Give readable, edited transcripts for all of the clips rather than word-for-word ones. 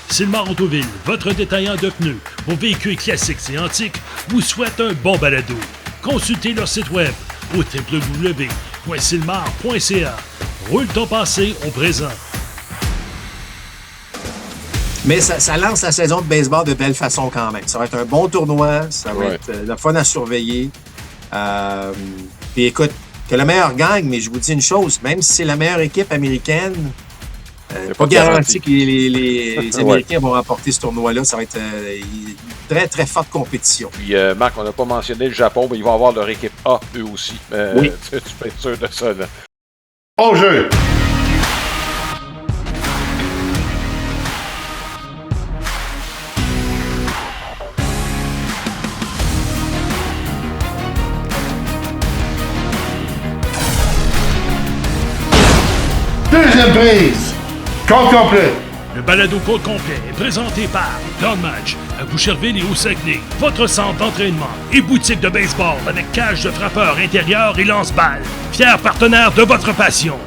Sylmar Autoville, votre détaillant de pneus, vos véhicules classiques et antiques, vous souhaite un bon balado. Consultez leur site web au www.sylmar.ca. Roule ton passé au présent. Mais ça lance la saison de baseball de belle façon quand même. Ça va être un bon tournoi, ça va être le fun à surveiller. Puis écoute, que le meilleur gagne, mais je vous dis une chose, même si c'est la meilleure équipe américaine, pas garanti que les Américains vont remporter ce tournoi-là. Ça va être une très, très forte compétition. Puis, Marc, on n'a pas mentionné le Japon, mais ils vont avoir leur équipe A, eux aussi. Oui. Tu peux être sûr de ça, là. Au jeu! Deuxième prise! Compte complet! Le balado Côte complet est présenté par Don Match, à Boucherville et au Saguenay, votre centre d'entraînement et boutique de baseball avec cage de frappeur intérieur et lance-balles. Fier partenaire de votre passion.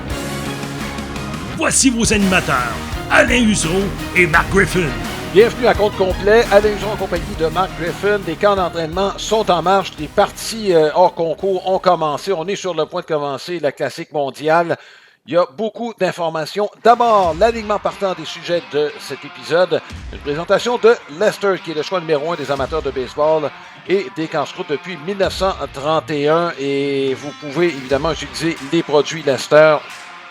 Voici vos animateurs, Alain Husereau et Mark Griffin. Bienvenue à Compte complet. Alain Husereau en compagnie de Mark Griffin. Les camps d'entraînement sont en marche. Les parties hors concours ont commencé. On est sur le point de commencer la Classique mondiale. Il y a beaucoup d'informations. D'abord, l'alignement partant des sujets de cet épisode. Une présentation de Lester, qui est le choix numéro 1 des amateurs de baseball et des casse-croûtes depuis 1931. Et vous pouvez évidemment utiliser les produits Lester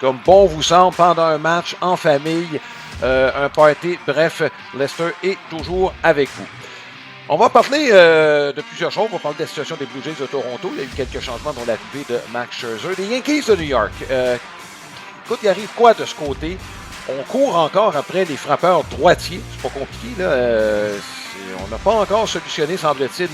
comme bon vous semble pendant un match en famille, un party. Bref, Lester est toujours avec vous. On va parler de plusieurs choses. On va parler de la situation des Blue Jays de Toronto. Il y a eu quelques changements dans l'arrivée de Max Scherzer. Les Yankees de New York. Écoute, il arrive quoi de ce côté? On court encore après les frappeurs droitiers. C'est pas compliqué, là. On n'a pas encore solutionné, semble-t-il,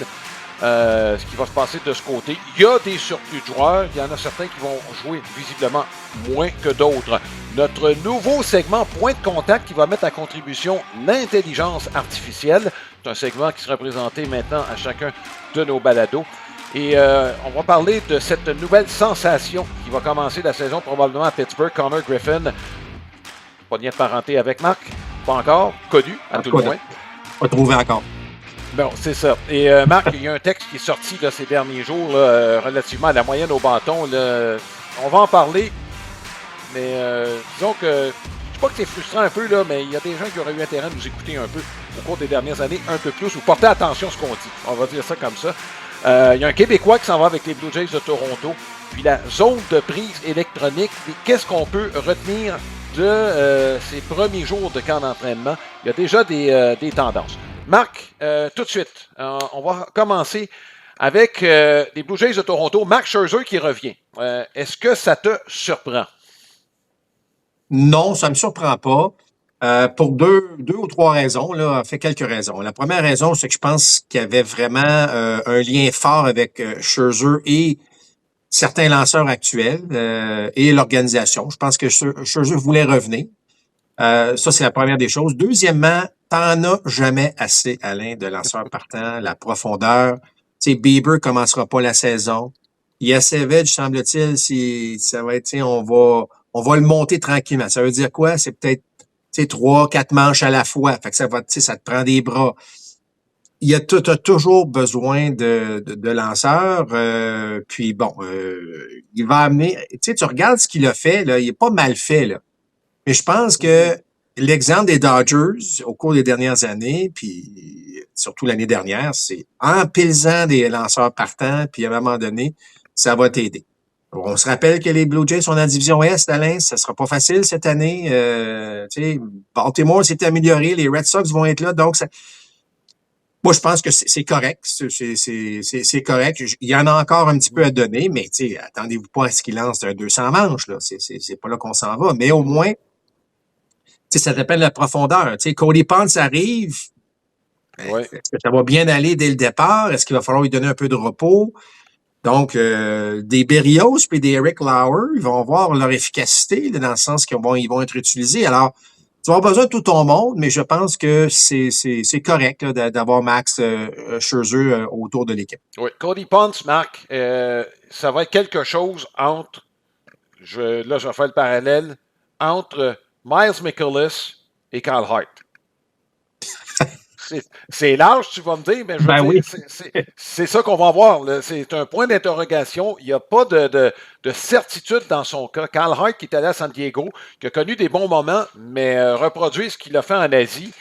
ce qui va se passer de ce côté. Il y a des surplus de joueurs. Il y en a certains qui vont jouer visiblement moins que d'autres. Notre nouveau segment Point de contact qui va mettre à contribution l'intelligence artificielle. C'est un segment qui sera présenté maintenant à chacun de nos balados. Et on va parler de cette nouvelle sensation qui va commencer la saison probablement à Pittsburgh, Connor Griffin. Pas de lien de parenté avec Marc, pas encore, connu à tout le moins. Pas trouvé encore. Bon, c'est ça. Et Marc, il y a un texte qui est sorti là, ces derniers jours là, relativement à la moyenne au bâton. Là. On va en parler, mais disons que, je ne sais pas que c'est frustrant un peu, là, mais il y a des gens qui auraient eu intérêt à nous écouter un peu au cours des dernières années, un peu plus, ou porter attention à ce qu'on dit. On va dire ça comme ça. Il y a un Québécois qui s'en va avec les Blue Jays de Toronto. Puis la zone de prise électronique, qu'est-ce qu'on peut retenir de ces premiers jours de camp d'entraînement? Il y a déjà des tendances. Marc, tout de suite, on va commencer avec les Blue Jays de Toronto. Max Scherzer qui revient. Est-ce que ça te surprend? Non, ça me surprend pas. Pour deux ou trois raisons, là, en fait quelques raisons. La première raison, c'est que je pense qu'il y avait vraiment un lien fort avec Scherzer et certains lanceurs actuels et l'organisation. Je pense que Scherzer voulait revenir. Ça, c'est la première des choses. Deuxièmement, t'en as jamais assez, Alain, de lanceurs partants, la profondeur. Tu sais, Bieber commencera pas la saison. Savage, semble-t-il, si ça va être, on va le monter tranquillement. Ça veut dire quoi? C'est peut-être 3, 4 manches à la fois. Fait que ça te prend des bras. T'as toujours besoin de lanceurs. Puis bon, il va amener. Tu regardes ce qu'il a fait, là, il est pas mal fait, là. Mais je pense que l'exemple des Dodgers au cours des dernières années, puis surtout l'année dernière, c'est en pilisant des lanceurs partants, puis à un moment donné, ça va t'aider. On se rappelle que les Blue Jays sont dans la division Est, Alain. Ça sera pas facile cette année. Baltimore s'est amélioré. Les Red Sox vont être là. Donc, moi, je pense que c'est correct. C'est correct. Il y en a encore un petit peu à donner, mais attendez-vous pas à ce qu'il lance un 200 manches. Là. C'est pas là qu'on s'en va. Mais au moins, ça dépend de la profondeur. Cody Ponce arrive. Ouais. Est-ce que ça va bien aller dès le départ? Est-ce qu'il va falloir lui donner un peu de repos? Donc, des Berrios puis des Eric Lauer, ils vont voir leur efficacité là, dans le sens qu'ils ils vont être utilisés. Alors, tu vas avoir besoin de tout ton monde, mais je pense que c'est correct là, d'avoir Max Scherzer autour de l'équipe. Oui, Cody Ponce, Marc, ça va être quelque chose entre, je vais faire le parallèle, entre Miles McCullough et Carl Hart. C'est large, tu vas me dire, mais je veux Ben oui. dire, c'est ça qu'on va voir. Là. C'est un point d'interrogation. Il n'y a pas de certitude dans son cas. Carl Hart, qui est allé à San Diego, qui a connu des bons moments, mais reproduire ce qu'il a fait en Asie,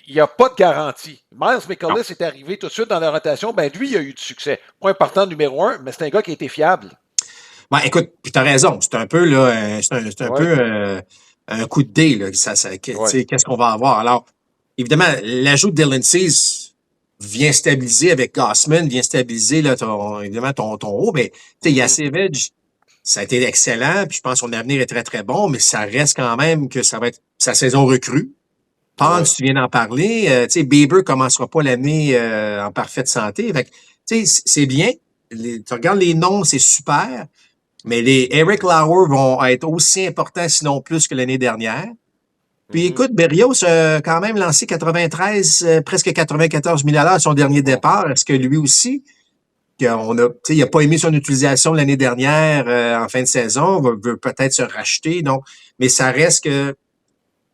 il n'y a pas de garantie. Miles McCullis est arrivé tout de suite dans la rotation. Ben lui, il a eu du succès. Point important numéro 1, mais c'est un gars qui a été fiable. Ben, écoute, puis t'as raison. C'est un peu, là, c'est un Ouais. peu un coup de dé, là. Ouais. Qu'est-ce qu'on va avoir? Alors, évidemment, l'ajout de Dylan Cease vient stabiliser avec Gossman, vient stabiliser, là, évidemment, ton haut. Mais, tu sais, Yacevic, ça a été excellent, puis je pense que son avenir est très, très bon, mais ça reste quand même que ça va être sa saison recrue. Ponce, tu viens d'en parler. Tu sais, Bieber commencera pas l'année en parfaite santé. Fait que, tu sais, c'est bien. Tu regardes les noms, c'est super. Mais les Eric Lauer vont être aussi importants, sinon plus que l'année dernière. Puis écoute, Berrios a quand même lancé 93, presque 94 000 à son dernier départ. Est-ce que lui aussi, il n'a pas aimé son utilisation l'année dernière en fin de saison, veut peut-être se racheter. Donc, mais ça reste que,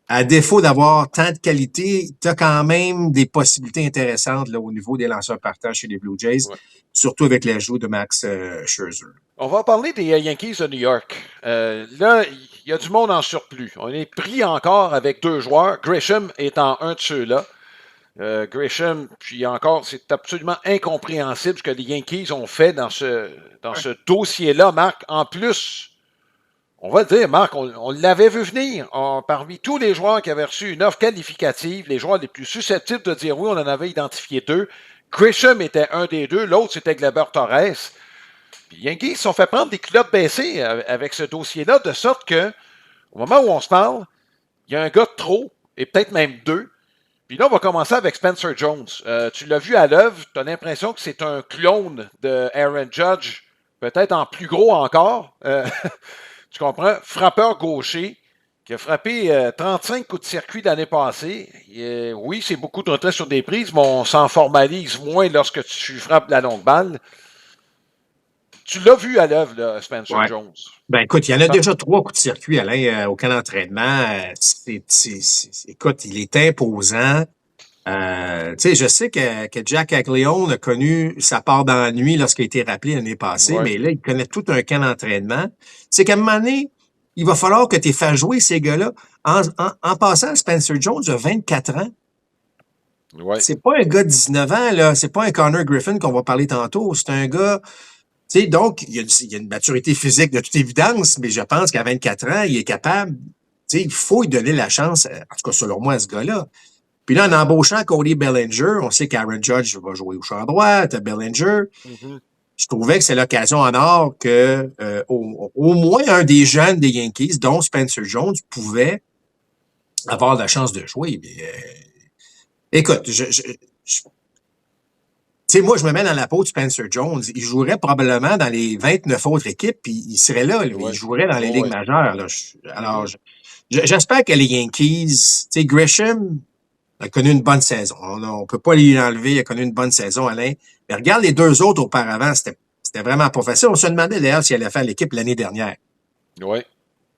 à défaut d'avoir tant de qualité, tu as quand même des possibilités intéressantes là, au niveau des lanceurs partants chez les Blue Jays, surtout avec l'ajout de Max Scherzer. On va parler des Yankees de New York. Là, il y a du monde en surplus. On est pris encore avec 2 joueurs. Grisham étant un de ceux-là. Grisham, puis encore, c'est absolument incompréhensible ce que les Yankees ont fait dans ce dossier-là, Marc. En plus, on va le dire, Marc, on l'avait vu venir. Parmi tous les joueurs qui avaient reçu une offre qualificative, les joueurs les plus susceptibles de dire oui, on en avait identifié 2. Grisham était un des 2, l'autre c'était Gleyber Torres. Puis Yankees se sont fait prendre des culottes baissées avec ce dossier-là, de sorte que, au moment où on se parle, il y a un gars de trop, et peut-être même 2. Puis là, on va commencer avec Spencer Jones. Tu l'as vu à l'œuvre, tu as l'impression que c'est un clone de Aaron Judge, peut-être en plus gros encore. Tu comprends? Frappeur gaucher, qui a frappé 35 coups de circuit l'année passée. Oui, c'est beaucoup de retraits sur des prises, mais on s'en formalise moins lorsque tu frappes la longue balle. Tu l'as vu à l'œuvre, là, Spencer Jones. Ben écoute, il y en a déjà 3 coups de circuit, Alain, au camp d'entraînement. Écoute, il est imposant. Tu sais, je sais que Jack Caglione a connu sa part d'ennui lorsqu'il a été rappelé l'année passée, mais là, il connaît tout un camp d'entraînement. C'est qu'à un moment donné, il va falloir que tu fasses jouer ces gars-là. En passant, Spencer Jones a 24 ans. Ouais. C'est pas un gars de 19 ans, là. C'est pas un Connor Griffin qu'on va parler tantôt. C'est un gars... Tu sais, donc, il y a une maturité physique de toute évidence, mais je pense qu'à 24 ans, il est capable... Tu sais, il faut lui donner la chance, en tout cas selon moi, à ce gars-là. Puis là, en embauchant Cody Bellinger, on sait qu'Aaron Judge va jouer au champ droit, t'as Bellinger. Je trouvais que c'est l'occasion en or que au moins un des jeunes des Yankees, dont Spencer Jones, pouvait avoir la chance de jouer. Mais, écoute, tu sais, moi, je me mets dans la peau de Spencer Jones. Il jouerait probablement dans les 29 autres équipes, puis il serait là, lui. Il jouerait dans les ligues majeures. Là. Alors, j'espère que les Yankees, tu sais, Grisham a connu une bonne saison. On peut pas lui enlever, il a connu une bonne saison, Alain. Mais regarde les 2 autres auparavant, c'était vraiment pas facile. On se demandait d'ailleurs s'il allait faire l'équipe l'année dernière. Oui.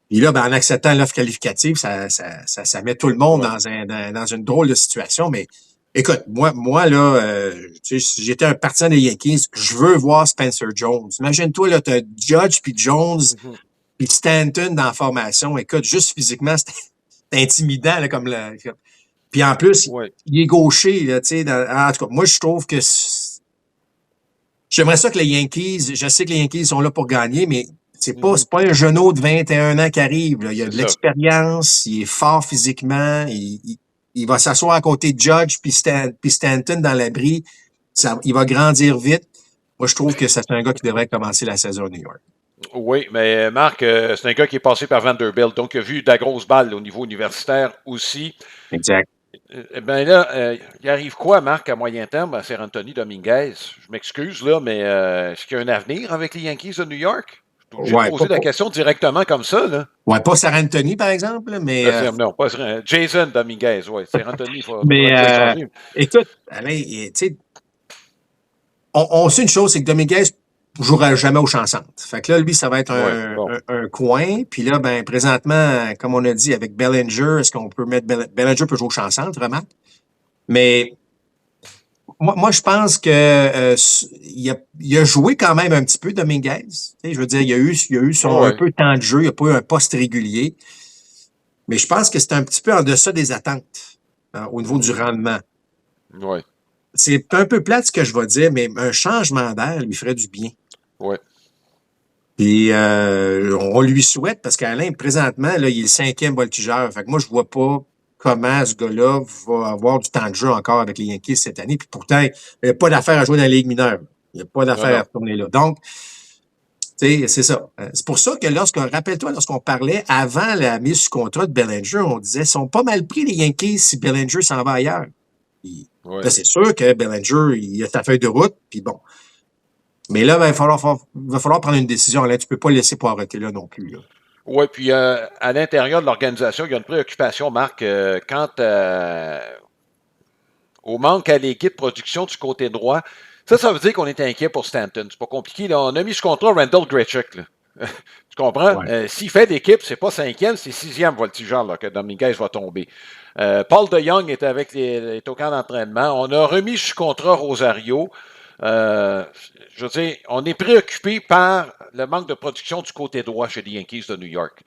Puis là, ben, en acceptant l'offre qualificative, ça met tout le monde dans une drôle de situation, mais écoute, moi là, tu sais, si j'étais un partisan des Yankees, je veux voir Spencer Jones. Imagine-toi, là, t'as Judge puis Jones puis Stanton dans la formation. Écoute, juste physiquement, c'est intimidant, là, comme puis en plus, il est gaucher, là, tu sais. En tout cas, moi, je trouve que j'aimerais ça que les Yankees, je sais que les Yankees sont là pour gagner, mais c'est pas un genou de 21 ans qui arrive, là. Il a de l'expérience, il est fort physiquement, il va s'asseoir à côté de Judge puis Stanton dans l'abri. Il va grandir vite. Moi, je trouve que c'est un gars qui devrait commencer la saison à New York. Oui, mais Marc, c'est un gars qui est passé par Vanderbilt, donc il a vu de la grosse balle au niveau universitaire aussi. Exact. Ben là, il arrive quoi, Marc, à moyen terme à Ser Anthony Dominguez? Je m'excuse, là, mais est-ce qu'il y a un avenir avec les Yankees de New York? J'ai posé la question directement comme ça, là. Ouais, pas Ser Anthony, par exemple, mais... non, pas Jason Dominguez, oui. Ser Anthony, il faut... Mais, écoute, Alain, tu sais, on sait une chose, c'est que Dominguez ne jouera jamais au champ centre. Fait que là, lui, ça va être un coin. Puis là, ben, présentement, comme on a dit, avec Bellinger, est-ce qu'on peut mettre... Bellinger peut jouer au champ centre, vraiment? Mais moi, je pense que il a joué quand même un petit peu, Dominguez. Tu sais, je veux dire, il a eu son un Ouais. peu de temps de jeu, il n'a pas eu un poste régulier. Mais je pense que c'est un petit peu en deçà des attentes au niveau du rendement. Ouais. C'est un peu plate ce que je vais dire, mais un changement d'air lui ferait du bien. Ouais. Puis on lui souhaite parce qu'Alain, présentement, là, il est le 5e voltigeur. Fait que moi, je vois pas comment ce gars-là va avoir du temps de jeu encore avec les Yankees cette année. Puis pourtant, il n'y a pas d'affaire à jouer dans la Ligue mineure. Il n'y a pas Non, d'affaire à non. retourner là. Donc, tu sais, c'est ça. C'est pour ça que rappelle-toi, lorsqu'on parlait avant la mise sous contrat de Bellinger, on disait, ils sont pas mal pris les Yankees si Bellinger s'en va ailleurs. Puis, Ouais. là, c'est sûr que Bellinger, il a sa feuille de route, puis bon. Mais là, ben, il va falloir prendre une décision. Là, tu peux pas laisser Poirotté là non plus. Là. Oui, puis à l'intérieur de l'organisation, il y a une préoccupation, Marc, quant au manque à l'équipe de production du côté droit. Ça veut dire qu'on est inquiet pour Stanton. C'est pas compliqué. Là. On a mis ce contrat Randall Grichuk. Là. Tu comprends? Ouais. S'il fait l'équipe, c'est pas 5e, c'est 6e voltigeur là, que Dominguez va tomber. Paul DeYoung est au camp d'entraînement. On a remis ce contrat Rosario. Je veux dire, on est préoccupé par le manque de production du côté droit chez les Yankees de New York.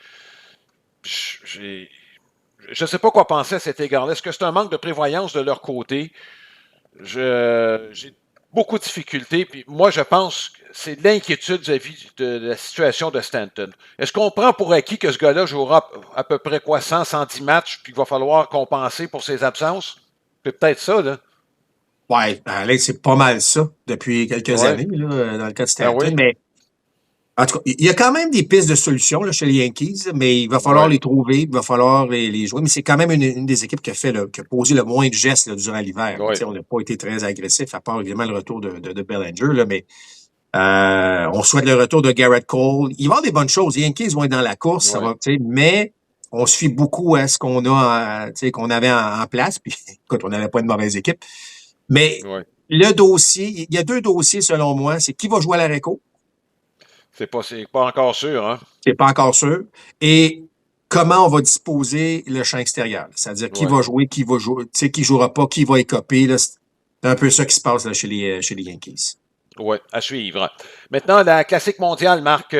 Je ne sais pas quoi penser à cet égard-là. Est-ce que c'est un manque de prévoyance de leur côté? J'ai beaucoup de difficultés. Puis moi, je pense que c'est de l'inquiétude vis-à-vis de la situation de Stanton. Est-ce qu'on prend pour acquis que ce gars-là jouera à peu près 110 matchs, puis qu'il va falloir compenser pour ses absences? C'est peut-être ça, là. Ouais, Alain, c'est pas mal ça depuis quelques Ouais. années, là, dans le cas de Ah Stanton. oui. Mais en tout cas, il y a quand même des pistes de solutions là, chez les Yankees, mais il va falloir Ouais. les trouver, il va falloir les jouer. Mais c'est quand même une des équipes qui a posé le moins de gestes là, durant l'hiver. Ouais. Tu sais, on n'a pas été très agressif, à part évidemment le retour de Bellinger, là, mais on souhaite le retour de Garrett Cole. Il va y avoir des bonnes choses. Les Yankees vont être dans la course, ça Ouais. va, tu sais, mais on se fie beaucoup à ce qu'on a, tu sais, qu'on avait en place. Puis, écoute, on n'avait pas une mauvaise équipe. Mais Ouais. le dossier, il y a 2 dossiers selon moi. C'est qui va jouer à la réco. C'est pas encore sûr, hein? C'est pas encore sûr. Et comment on va disposer le champ extérieur. C'est-à-dire qui Ouais. va jouer, tu sais, qui jouera pas, qui va écoper. Là, c'est un peu ça qui se passe là, chez les Yankees. Oui, à suivre. Maintenant, la classique mondiale, Marc.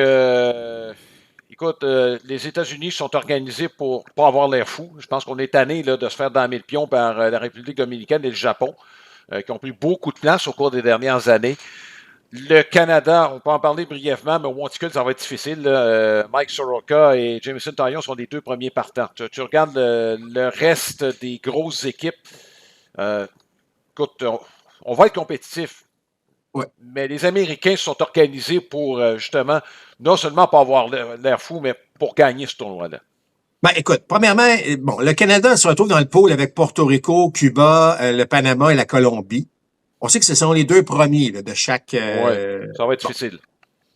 Écoute, les États-Unis sont organisés pour pas avoir l'air fou. Je pense qu'on est tanné là, de se faire damer le pion par la République dominicaine et le Japon, qui ont pris beaucoup de place au cours des dernières années. Le Canada, on peut en parler brièvement, mais au monticule, ça va être difficile. Mike Soroka et Jameson Taillon sont les 2 premiers partants. Tu regardes le reste des grosses équipes. Écoute, on va être compétitif. Ouais. Mais les Américains se sont organisés pour, justement, non seulement pas avoir l'air fou, mais pour gagner ce tournoi-là. Ben, écoute, premièrement, bon, le Canada se retrouve dans le pôle avec Porto Rico, Cuba, le Panama et la Colombie. On sait que ce sont les 2 premiers là, de chaque. Oui, ça va être Bon. difficile.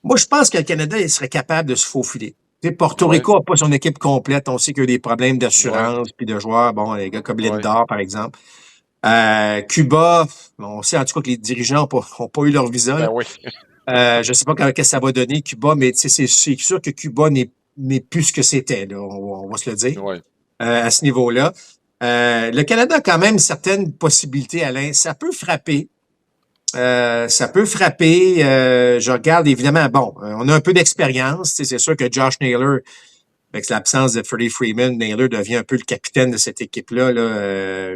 Moi, je pense que le Canada, il serait capable de se faufiler. Tu sais, Porto Ouais. Rico n'a pas son équipe complète. On sait qu'il y a des problèmes d'assurance puis de joueurs. Bon, les gars comme Lindor, par exemple. Cuba, on sait en tout cas que les dirigeants n'ont pas eu leur visa. Ben Là. oui. Je ne sais pas qu'est-ce que ça va donner, Cuba, mais c'est sûr que Cuba n'est plus ce que c'était. Là, on va se le dire. Ouais. À ce niveau-là. Le Canada a quand même certaines possibilités, Alain. Ça peut frapper. Je regarde évidemment, bon, on a un peu d'expérience. C'est sûr que Josh Naylor, avec l'absence de Freddie Freeman, Naylor devient un peu le capitaine de cette équipe-là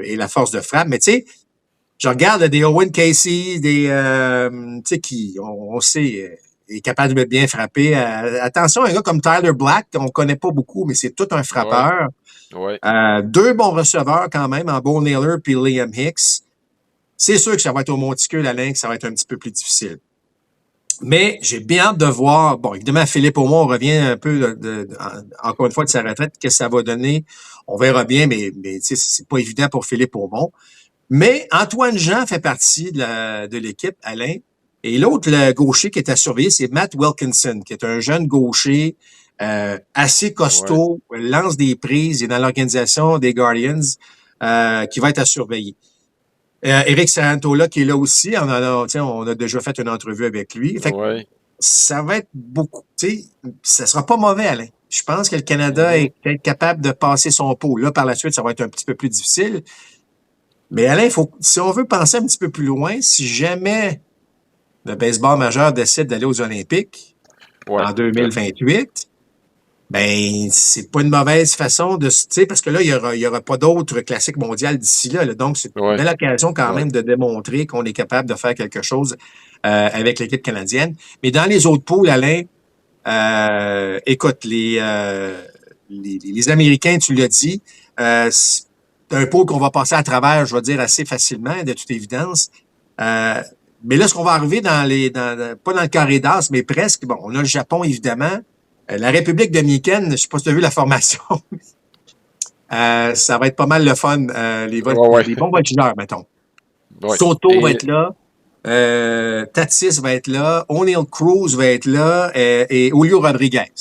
et la force de frappe. Mais tu sais, je regarde des Owen Casey, des tu sais, qui, on sait, est capable de bien frapper. Attention, un gars comme Tyler Black, on connaît pas beaucoup, mais c'est tout un frappeur. Ouais. 2 bons receveurs quand même, en Bo Naylor puis Liam Hicks. C'est sûr que ça va être au monticule, Alain, que ça va être un petit peu plus difficile. Mais j'ai bien hâte de voir. Bon, évidemment, Philippe Aumont revient un peu encore une fois de sa retraite. Qu'est-ce que ça va donner? On verra bien, mais c'est pas évident pour Philippe Aumont. Mais Antoine Jean fait partie de l'équipe, Alain. Et l'autre, le gaucher qui est à surveiller, c'est Matt Wilkinson, qui est un jeune gaucher assez costaud, lance des prises, il est dans l'organisation des Guardians, qui va être à surveiller. Eric Sarantola qui est là aussi, on a déjà fait une entrevue avec lui. Fait que ça va être beaucoup, tu sais, ça sera pas mauvais, Alain. Je pense que le Canada est peut-être capable de passer son pot. Là, par la suite, ça va être un petit peu plus difficile. Mais Alain, si on veut penser un petit peu plus loin, si jamais le baseball majeur décide d'aller aux Olympiques en 2028, ben c'est pas une mauvaise façon de, tu sais, parce que là, il y aura pas d'autres classiques mondiales d'ici là, là. Donc, c'est une belle occasion quand même de démontrer qu'on est capable de faire quelque chose avec l'équipe canadienne. Mais dans les autres poules, Alain, écoute, les Américains, tu l'as dit, c'est un pool qu'on va passer à travers, je vais dire, assez facilement, de toute évidence. Mais là, ce qu'on va arriver pas dans le carré d'as, mais presque, bon, on a le Japon, évidemment. La République dominicaine, je ne sais pas si tu as vu la formation. Ça va être pas mal le fun. Les bons voltigeurs, mettons. Ouais. Soto va être là. Tatis va être là. O'Neill Cruz va être là. Et Julio Rodriguez.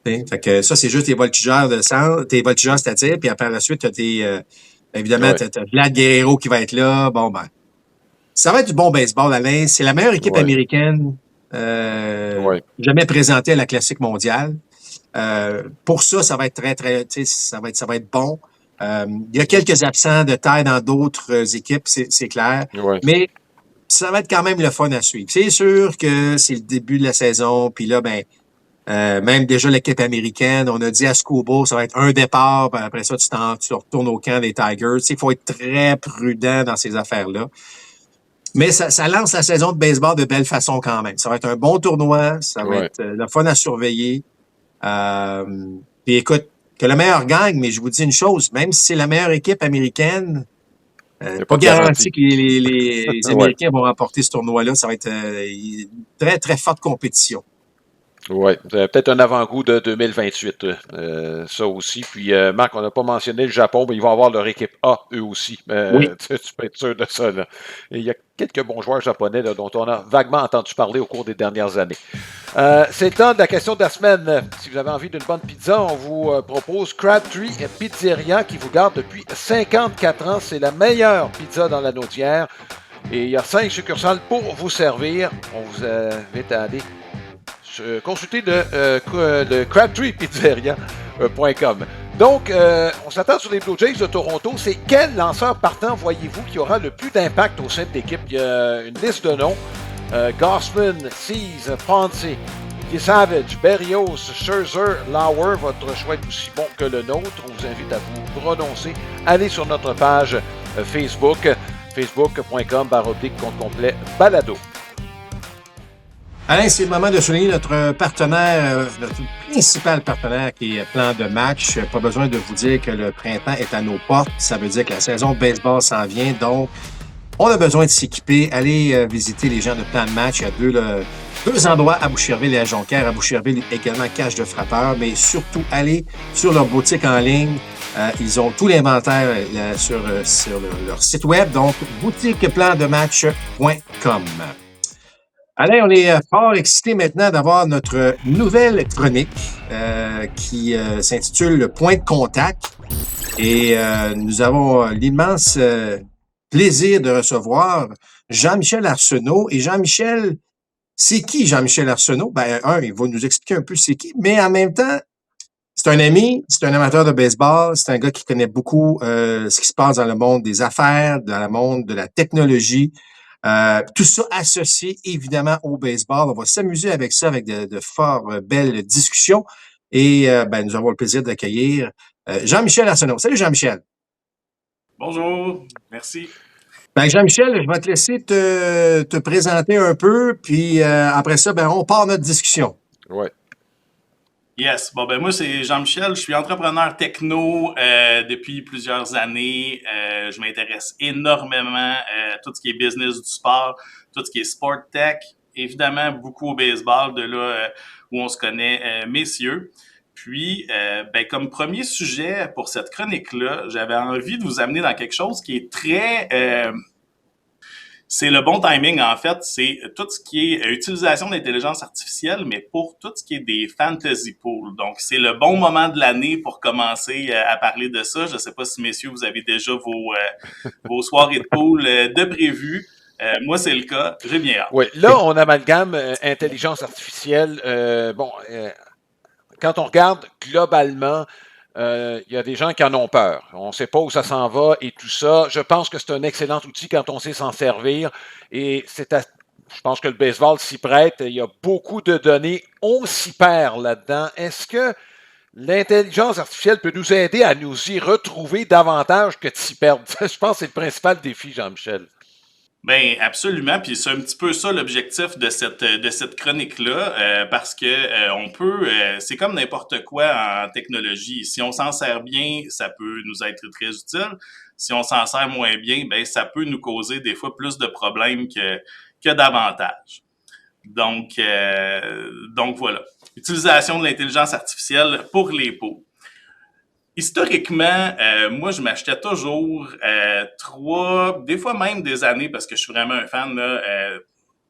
Fait que ça, c'est juste tes voltigeurs de sang, tes voltigeurs, c'est-à-dire. Puis après la suite, tu as évidemment, tu as Vlad Guerrero qui va être là. Bon, ben. Ça va être du bon baseball, Alain. C'est la meilleure équipe américaine jamais présentée à la Classique mondiale. Pour ça, ça va être ça va être bon. Il y a quelques absents de taille dans d'autres équipes, c'est clair. Mais ça va être quand même le fun à suivre. C'est sûr que c'est le début de la saison, puis là, même déjà l'équipe américaine, on a dit à Scuba, ça va être un départ, puis après ça, tu retournes au camp des Tigers. Il faut être très prudent dans ces affaires-là. Mais ça lance la saison de baseball de belle façon quand même. Ça va être un bon tournoi, ça va être le fun à surveiller. Puis écoute, que le meilleur gagne, mais je vous dis une chose, même si c'est la meilleure équipe américaine, pas garanti que les Américains vont remporter ce tournoi-là. Ça va être une très, très forte compétition. Oui, peut-être un avant-goût de 2028, ça aussi. Puis, Marc, on n'a pas mentionné le Japon, mais ils vont avoir leur équipe A, eux aussi. Tu peux être sûr de ça. Là. Et il y a quelques bons joueurs japonais là, dont on a vaguement entendu parler au cours des dernières années. C'est le temps de la question de la semaine. Si vous avez envie d'une bonne pizza, on vous propose Crabtree Pizzeria qui vous garde depuis 54 ans. C'est la meilleure pizza dans la Naudière. Et il y a 5 succursales pour vous servir. On vous invite à aller consulter le crabtreepizzeria.com. Donc, on s'attend sur les Blue Jays de Toronto. C'est quel lanceur partant voyez-vous qui aura le plus d'impact au sein de l'équipe? Il y a une liste de noms. Gausman, Cease, Ponce, Savage, Berrios, Scherzer, Lauer. Votre choix est aussi bon que le nôtre. On vous invite à vous prononcer. Allez sur notre page Facebook, facebook.com/compte complet balado. Alain, c'est le moment de souligner notre partenaire, notre principal partenaire qui est Plan de Match. Pas besoin de vous dire que le printemps est à nos portes. Ça veut dire que la saison de baseball s'en vient. Donc, on a besoin de s'équiper. Allez visiter les gens de Plan de Match. Il y a deux endroits à Boucherville et à Jonquière. À Boucherville, également Cage de Frappeur. Mais surtout, allez sur leur boutique en ligne. Ils ont tout l'inventaire sur leur site web. Donc, boutiqueplandematch.com. Alain, on est fort excités maintenant d'avoir notre nouvelle chronique qui s'intitule Le Point de contact. Et nous avons l'immense plaisir de recevoir Jean-Michel Arsenault. Et Jean-Michel, c'est qui Jean-Michel Arsenault? Il va nous expliquer un peu c'est qui, mais en même temps, c'est un ami, c'est un amateur de baseball, c'est un gars qui connaît beaucoup ce qui se passe dans le monde des affaires, dans le monde de la technologie. Tout ça associé évidemment au baseball. On va s'amuser avec ça, avec de fort belles discussions. Et nous avons le plaisir d'accueillir Jean-Michel Arsenault. Salut Jean-Michel. Bonjour, merci. Jean-Michel, je vais te laisser te présenter un peu, puis après ça, on part notre discussion. Ouais. Yes. Moi, c'est Jean-Michel. Je suis entrepreneur techno depuis plusieurs années. Je m'intéresse énormément à tout ce qui est business du sport, tout ce qui est sport tech. Évidemment, beaucoup au baseball, de là où on se connaît, messieurs. Puis, comme premier sujet pour cette chronique-là, j'avais envie de vous amener dans quelque chose qui est très... c'est le bon timing, en fait. C'est tout ce qui est utilisation d'intelligence artificielle, mais pour tout ce qui est des fantasy pools. Donc, c'est le bon moment de l'année pour commencer à parler de ça. Je ne sais pas si, messieurs, vous avez déjà vos soirées de pool de prévues. Moi, c'est le cas. J'ai bien hâte. Oui, là, on amalgame intelligence artificielle. Quand on regarde globalement, il y a des gens qui en ont peur. On ne sait pas où ça s'en va et tout ça. Je pense que c'est un excellent outil quand on sait s'en servir. Et je pense que le baseball s'y prête. Il y a beaucoup de données. On s'y perd là-dedans. Est-ce que l'intelligence artificielle peut nous aider à nous y retrouver davantage que de s'y perdre? Je pense que c'est le principal défi, Jean-Michel. Ben absolument, puis c'est un petit peu ça l'objectif de cette chronique-là, parce que on peut, c'est comme n'importe quoi en technologie. Si on s'en sert bien, ça peut nous être très utile. Si on s'en sert moins bien, ben ça peut nous causer des fois plus de problèmes que d'avantages. Donc voilà. Utilisation de l'intelligence artificielle pour les pots. Historiquement, moi, je m'achetais toujours des fois même des années, parce que je suis vraiment un fan, là,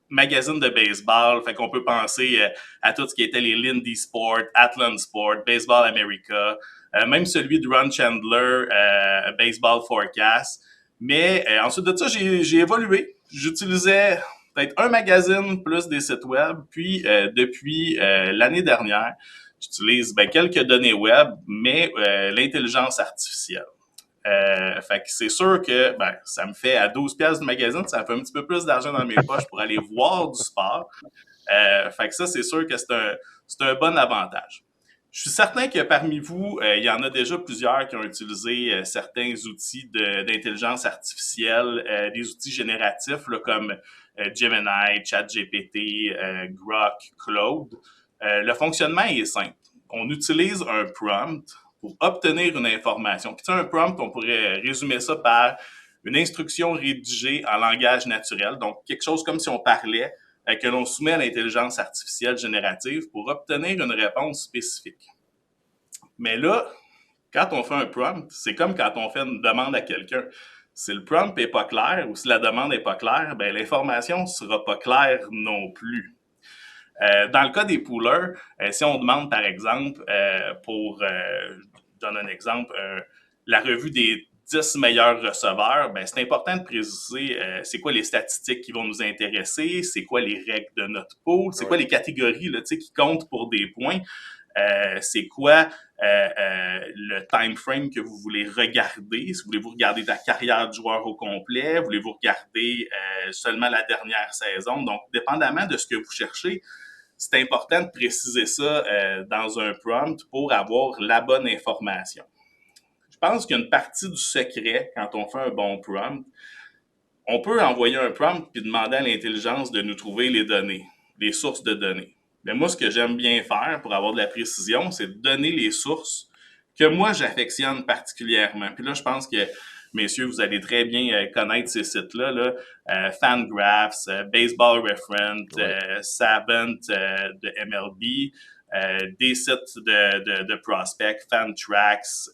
magazines de baseball. Fait qu'on peut penser à tout ce qui était les Lindy Sport, Athlon Sport, Baseball America, même celui de Ron Chandler, Baseball Forecast. Mais ensuite de ça, j'ai évolué. J'utilisais peut-être un magazine plus des sites web. Puis, depuis l'année dernière, j'utilise quelques données web, mais l'intelligence artificielle. Fait que c'est sûr que ça me fait à 12 piastres du magazine, ça me fait un petit peu plus d'argent dans mes poches pour aller voir du sport. Fait que ça, c'est sûr que c'est un bon avantage. Je suis certain que parmi vous, il y en a déjà plusieurs qui ont utilisé certains outils d'intelligence artificielle, des outils génératifs là, comme Gemini, ChatGPT, Grok, Claude. Le fonctionnement est simple. On utilise un prompt pour obtenir une information. Puis un prompt, on pourrait résumer ça par une instruction rédigée en langage naturel, donc quelque chose comme si on parlait, que l'on soumet à l'intelligence artificielle générative pour obtenir une réponse spécifique. Mais là, quand on fait un prompt, c'est comme quand on fait une demande à quelqu'un. Si le prompt n'est pas clair ou si la demande n'est pas claire, ben l'information ne sera pas claire non plus. Dans le cas des poolers, si on demande, par exemple, je donne un exemple, la revue des 10 meilleurs receveurs, ben, c'est important de préciser c'est quoi les statistiques qui vont nous intéresser, c'est quoi les règles de notre pool, c'est quoi les catégories là, qui comptent pour des points, c'est quoi le time frame que vous voulez regarder. Si voulez-vous regarder la carrière du joueur au complet, voulez-vous regarder seulement la dernière saison. Donc, dépendamment de ce que vous cherchez, c'est important de préciser ça dans un prompt pour avoir la bonne information. Je pense qu'il y a une partie du secret quand on fait un bon prompt. On peut envoyer un prompt puis demander à l'intelligence de nous trouver les données, les sources de données. Mais moi, ce que j'aime bien faire pour avoir de la précision, c'est de donner les sources que moi, j'affectionne particulièrement. Puis là, je pense que, messieurs, vous allez très bien connaître ces sites-là, là. Fangraphs, Baseball Reference, Savant de MLB, des sites de prospects, Fantrax,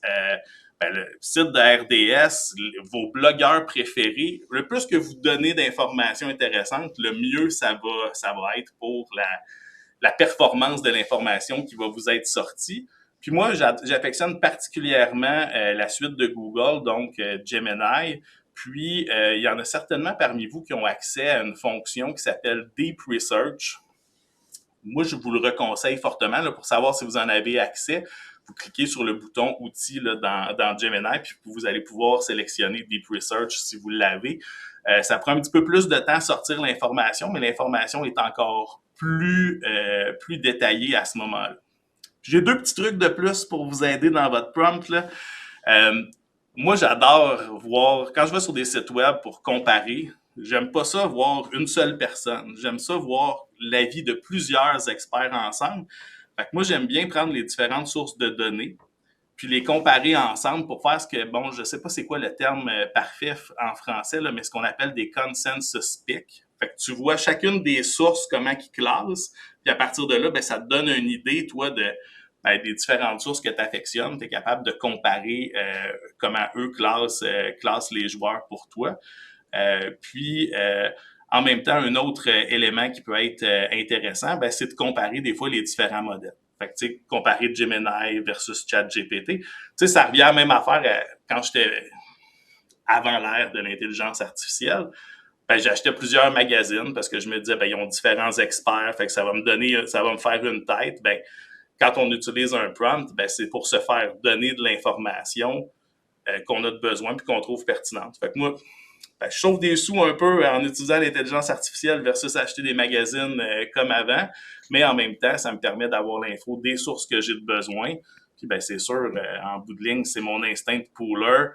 le site de RDS, vos blogueurs préférés. Le plus que vous donnez d'informations intéressantes, le mieux ça va être pour la performance de l'information qui va vous être sortie. Puis moi, j'affectionne particulièrement la suite de Google, donc Gemini. Puis, il y en a certainement parmi vous qui ont accès à une fonction qui s'appelle Deep Research. Moi, je vous le reconseille fortement là, pour savoir si vous en avez accès. Vous cliquez sur le bouton « Outils » là, dans Gemini, puis vous allez pouvoir sélectionner Deep Research si vous l'avez. Ça prend un petit peu plus de temps à sortir l'information, mais l'information est encore plus détaillée à ce moment-là. J'ai 2 petits trucs de plus pour vous aider dans votre prompt, là. Moi, j'adore voir, quand je vais sur des sites web pour comparer, j'aime pas ça voir une seule personne. J'aime ça voir l'avis de plusieurs experts ensemble. Fait que moi, j'aime bien prendre les différentes sources de données, puis les comparer ensemble pour faire ce que, bon, je sais pas c'est quoi le terme parfait en français, là, mais ce qu'on appelle des consensus picks. Fait que tu vois chacune des sources, comment ils classent, puis à partir de là, ben, ça te donne une idée, toi, des différentes sources que tu affectionnes. Tu es capable de comparer comment eux classent les joueurs pour toi. En même temps, un autre élément qui peut être intéressant, ben, c'est de comparer des fois les différents modèles. Fait que, tu sais, comparer Gemini versus ChatGPT. Tu sais, ça revient à la même affaire quand j'étais avant l'ère de l'intelligence artificielle. Ben, j'achetais plusieurs magazines parce que je me disais, ben, ils ont différents experts, fait que ça va me faire une tête. Ben, quand on utilise un prompt, ben, c'est pour se faire donner de l'information qu'on a de besoin puis qu'on trouve pertinente. Fait que moi, ben, je sauve des sous un peu en utilisant l'intelligence artificielle versus acheter des magazines comme avant, mais en même temps, ça me permet d'avoir l'info des sources que j'ai de besoin. Puis ben, c'est sûr, en bout de ligne, c'est mon instinct de pooler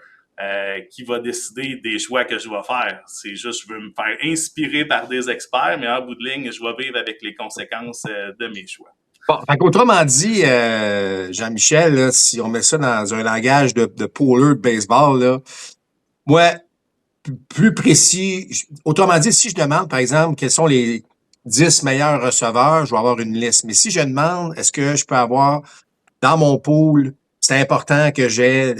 qui va décider des choix que je vais faire. C'est juste, je veux me faire inspirer par des experts, mais en bout de ligne, je vais vivre avec les conséquences de mes choix. Bon, fait qu'autrement dit, Jean-Michel, là, si on met ça dans un langage de pooler de baseball, là, moi, plus précis, autrement dit, si je demande, par exemple, quels sont les 10 meilleurs receveurs, je vais avoir une liste. Mais si je demande, est-ce que je peux avoir dans mon pool, c'est important que j'ai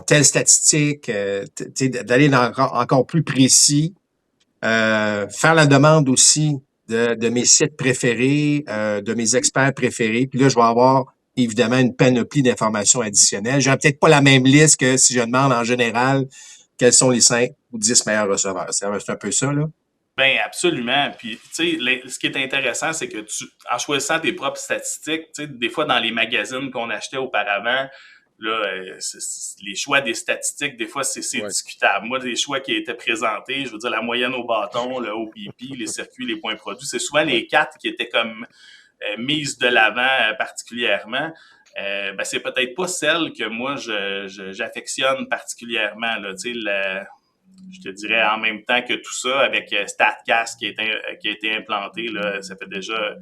telle statistique, d'aller dans encore plus précis, faire la demande aussi de mes sites préférés, de mes experts préférés. Puis là, je vais avoir évidemment une panoplie d'informations additionnelles. J'aurai peut-être pas la même liste que si je demande en général quels sont les 5 ou 10 meilleurs receveurs. C'est un peu ça, là? Ben absolument. Puis, tu sais, ce qui est intéressant, c'est que en choisissant tes propres statistiques, tu sais, des fois dans les magazines qu'on achetait auparavant, là, les choix des statistiques, des fois, c'est discutable. Moi, les choix qui étaient présentés, je veux dire, la moyenne au bâton, le OBP, les circuits, les points produits, c'est souvent les 4 qui étaient comme mises de l'avant particulièrement. Ben, c'est peut-être pas celle que moi, j'affectionne particulièrement, là, tu sais, je te dirais en même temps que tout ça, avec StatCast qui a été implanté, là, ça fait déjà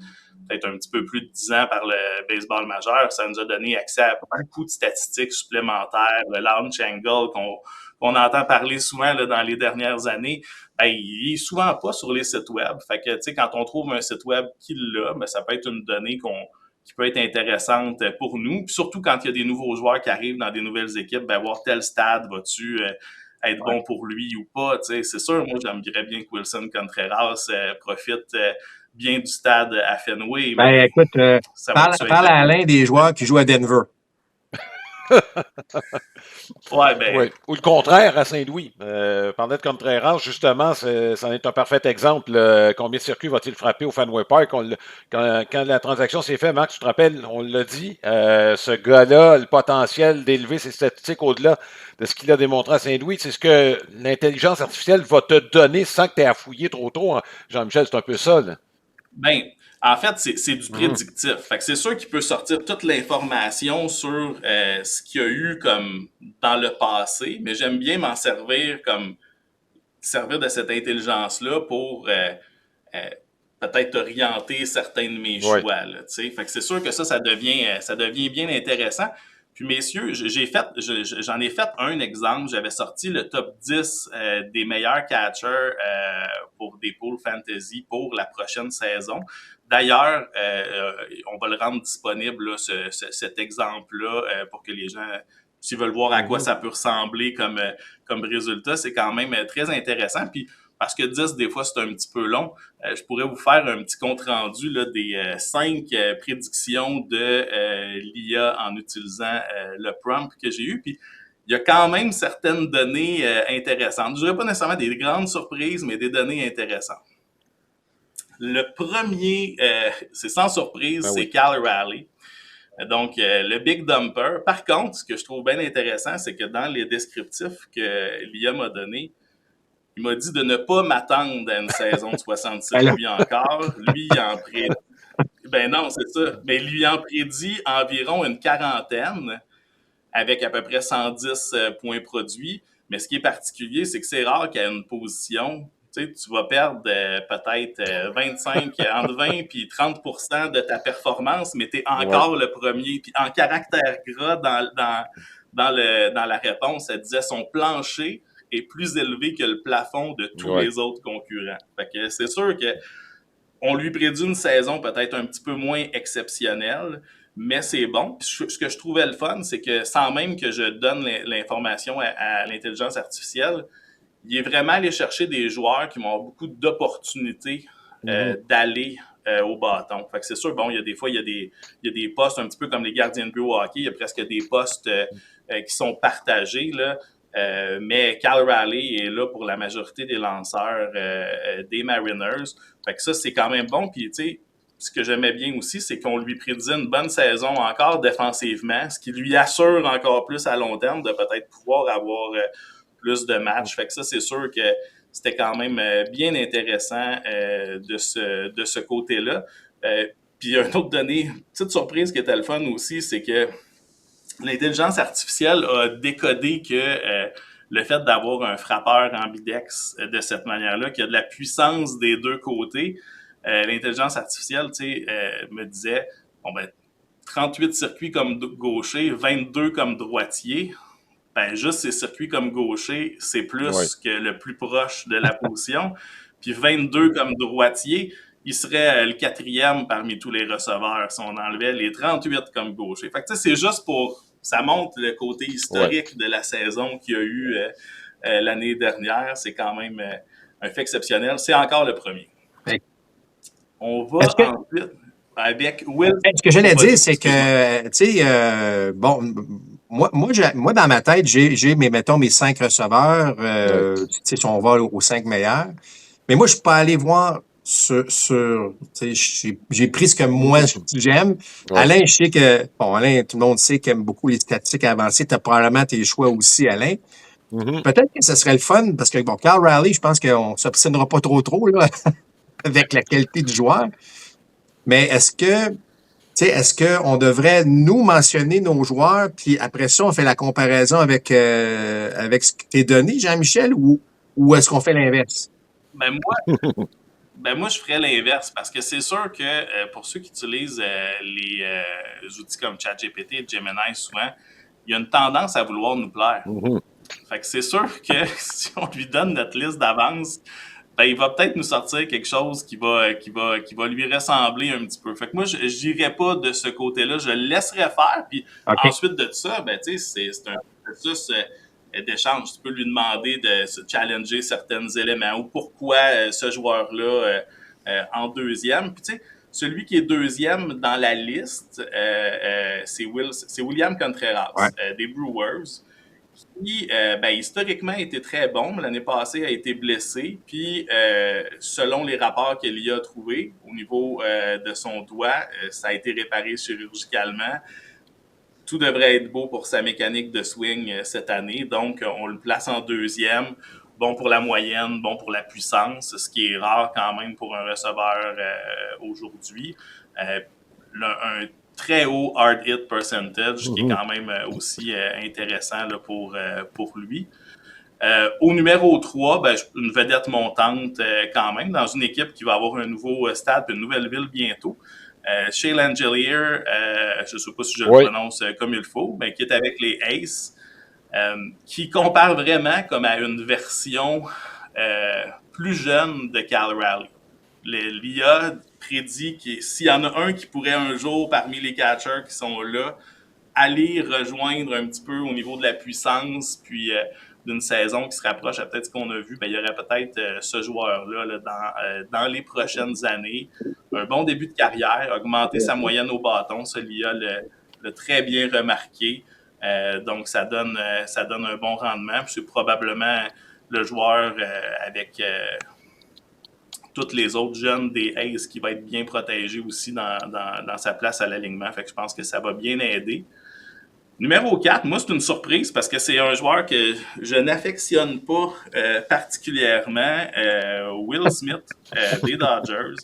peut-être un petit peu plus de 10 ans par le baseball majeur. Ça nous a donné accès à beaucoup de statistiques supplémentaires. Le launch angle qu'on entend parler souvent là, dans les dernières années, ben, il est souvent pas sur les sites web. Fait que, tu sais, quand on trouve un site web qui l'a, ben, ça peut être une donnée qui peut être intéressante pour nous. Puis surtout quand il y a des nouveaux joueurs qui arrivent dans des nouvelles équipes, ben, voir tel stade, vas-tu être bon pour lui ou pas. Tu sais, c'est sûr, moi, j'aimerais bien que Wilson Contreras profite bien du stade à Fenway. Ben, écoute, parle à être... Alain des joueurs qui jouent à Denver. Ouais, ben... Oui. Ou le contraire à Saint-Louis. Parlait de Contreras, justement, c'en est un parfait exemple. Combien de circuits va-t-il frapper au Fenway Park? Quand la transaction s'est faite, Marc, tu te rappelles, on l'a dit, ce gars-là a le potentiel d'élever ses statistiques au-delà de ce qu'il a démontré à Saint-Louis. C'est ce que l'intelligence artificielle va te donner sans que tu aies à fouiller trop. Hein. Jean-Michel, c'est un peu ça, là. Ben, en fait, c'est du prédictif. Fait que c'est sûr qu'il peut sortir toute l'information sur ce qu'il y a eu comme dans le passé, mais j'aime bien m'en servir de cette intelligence-là pour peut-être orienter certains de mes choix. Là, fait que c'est sûr que ça devient bien intéressant. Puis messieurs, j'en ai fait un exemple. J'avais sorti le top 10 des meilleurs catchers pour des pools fantasy pour la prochaine saison. D'ailleurs, on va le rendre disponible, là, cet exemple-là, pour que les gens, s'ils veulent voir à quoi ça peut ressembler comme résultat, c'est quand même très intéressant. Puis parce que 10, des fois, c'est un petit peu long. Je pourrais vous faire un petit compte-rendu là, des 5 prédictions de l'IA en utilisant le prompt que j'ai eu. Puis, il y a quand même certaines données intéressantes. Je dirais pas nécessairement des grandes surprises, mais des données intéressantes. Le premier, c'est sans surprise, c'est Cal Raleigh. Donc, le Big Dumper. Par contre, ce que je trouve bien intéressant, c'est que dans les descriptifs que l'IA m'a donnés, il m'a dit de ne pas m'attendre à une saison de 66 lui encore. Lui, il en prédit... Ben non, c'est ça. Mais lui en prédit environ une quarantaine avec à peu près 110 points produits. Mais ce qui est particulier, c'est que c'est rare qu'à une position, tu vas perdre peut-être 25, entre 20 et 30% de ta performance, mais tu es encore le premier. Puis en caractère gras dans la réponse, elle disait son plancher est plus élevé que le plafond de tous les autres concurrents. Fait que c'est sûr que on lui prédit une saison peut-être un petit peu moins exceptionnelle, mais c'est bon. Puis ce que je trouvais le fun, c'est que sans même que je donne l'information à l'intelligence artificielle, il est vraiment allé chercher des joueurs qui vont avoir beaucoup d'opportunités d'aller au bâton. Fait que c'est sûr, bon, il y a des fois, il y a des postes un petit peu comme les gardiens de but au hockey, il y a presque des postes qui sont partagés, là. Mais Cal Raleigh est là pour la majorité des lanceurs des Mariners. Fait que ça, c'est quand même bon. Puis, tu sais, ce que j'aimais bien aussi, c'est qu'on lui prédisait une bonne saison encore défensivement, ce qui lui assure encore plus à long terme de peut-être pouvoir avoir plus de matchs. Fait que ça, c'est sûr que c'était quand même bien intéressant de ce côté-là. Puis une autre donnée, petite surprise qui était le fun aussi, c'est que l'intelligence artificielle a décodé que le fait d'avoir un frappeur ambidex de cette manière-là, qui a de la puissance des deux côtés, l'intelligence artificielle, me disait, 38 circuits comme gaucher, 22 comme droitier. Ben, juste ces circuits comme gaucher, c'est plus que le plus proche de la position. Puis 22 comme droitier, il serait le 4e parmi tous les receveurs si on enlevait les 38 comme gaucher. Fait que c'est juste pour... Ça montre le côté historique de la saison qu'il y a eu l'année dernière. C'est quand même un fait exceptionnel. C'est encore le premier. On va ensuite avec Will. Ce que j'allais dire, c'est que, tu sais, moi, dans ma tête, j'ai mes 5 receveurs, tu sais, si on va aux 5 meilleurs. Mais moi, je suis pas allé voir tu sais, j'ai pris ce que moi, j'aime. Ouais. Alain, je sais que, Alain, tout le monde sait qu'il aime beaucoup les statistiques avancées. Tu as probablement tes choix aussi, Alain. Mm-hmm. Peut-être que ce serait le fun, parce que, Cal Raleigh, je pense qu'on ne s'obstinera pas trop, là, avec la qualité du joueur. Mais est-ce qu'on devrait nous mentionner nos joueurs, puis après ça, on fait la comparaison avec ce qui t'est donné, Jean-Michel, ou est-ce qu'on fait l'inverse? Moi, je ferais l'inverse parce que c'est sûr que pour ceux qui utilisent les outils comme ChatGPT et Gemini, souvent, il y a une tendance à vouloir nous plaire. Mm-hmm. Fait que c'est sûr que si on lui donne notre liste d'avance, il va peut-être nous sortir quelque chose qui va lui ressembler un petit peu. Fait que moi, je n'irais pas de ce côté-là. Je le laisserais faire. Puis ensuite de ça, c'est un processus d'échange. Tu peux lui demander de se challenger certains éléments ou pourquoi ce joueur-là en deuxième. Puis tu sais, celui qui est deuxième dans la liste, c'est William Contreras des Brewers, qui, historiquement, était très bon. L'année passée, a été blessé. Puis, selon les rapports qu'elle y a trouvés, au niveau de son doigt, ça a été réparé chirurgicalement. Tout devrait être beau pour sa mécanique de swing cette année. Donc, on le place en deuxième. Bon pour la moyenne, bon pour la puissance, ce qui est rare quand même pour un receveur aujourd'hui. Un très haut hard hit percentage, qui est quand même aussi intéressant là, pour lui. Au numéro 3, une vedette montante quand même, dans une équipe qui va avoir un nouveau stade, une nouvelle ville bientôt. Shea Langelier, je ne sais pas si je le prononce comme il faut, mais qui est avec les Aces, qui compare vraiment comme à une version plus jeune de Cal Raleigh. L'IA prédit que s'il y en a un qui pourrait un jour, parmi les catchers qui sont là, aller rejoindre un petit peu au niveau de la puissance, puis d'une saison qui se rapproche à peut-être ce qu'on a vu, il y aurait peut-être ce joueur-là là, dans les prochaines années. Un bon début de carrière, augmenter sa moyenne au bâton, ça l'IA l'a très bien remarqué. Donc, ça donne un bon rendement. Puis c'est probablement le joueur avec tous les autres jeunes des Aces qui va être bien protégé aussi dans sa place à l'alignement. Fait que je pense que ça va bien aider. Numéro 4, moi, c'est une surprise parce que c'est un joueur que je n'affectionne pas particulièrement. Will Smith des Dodgers,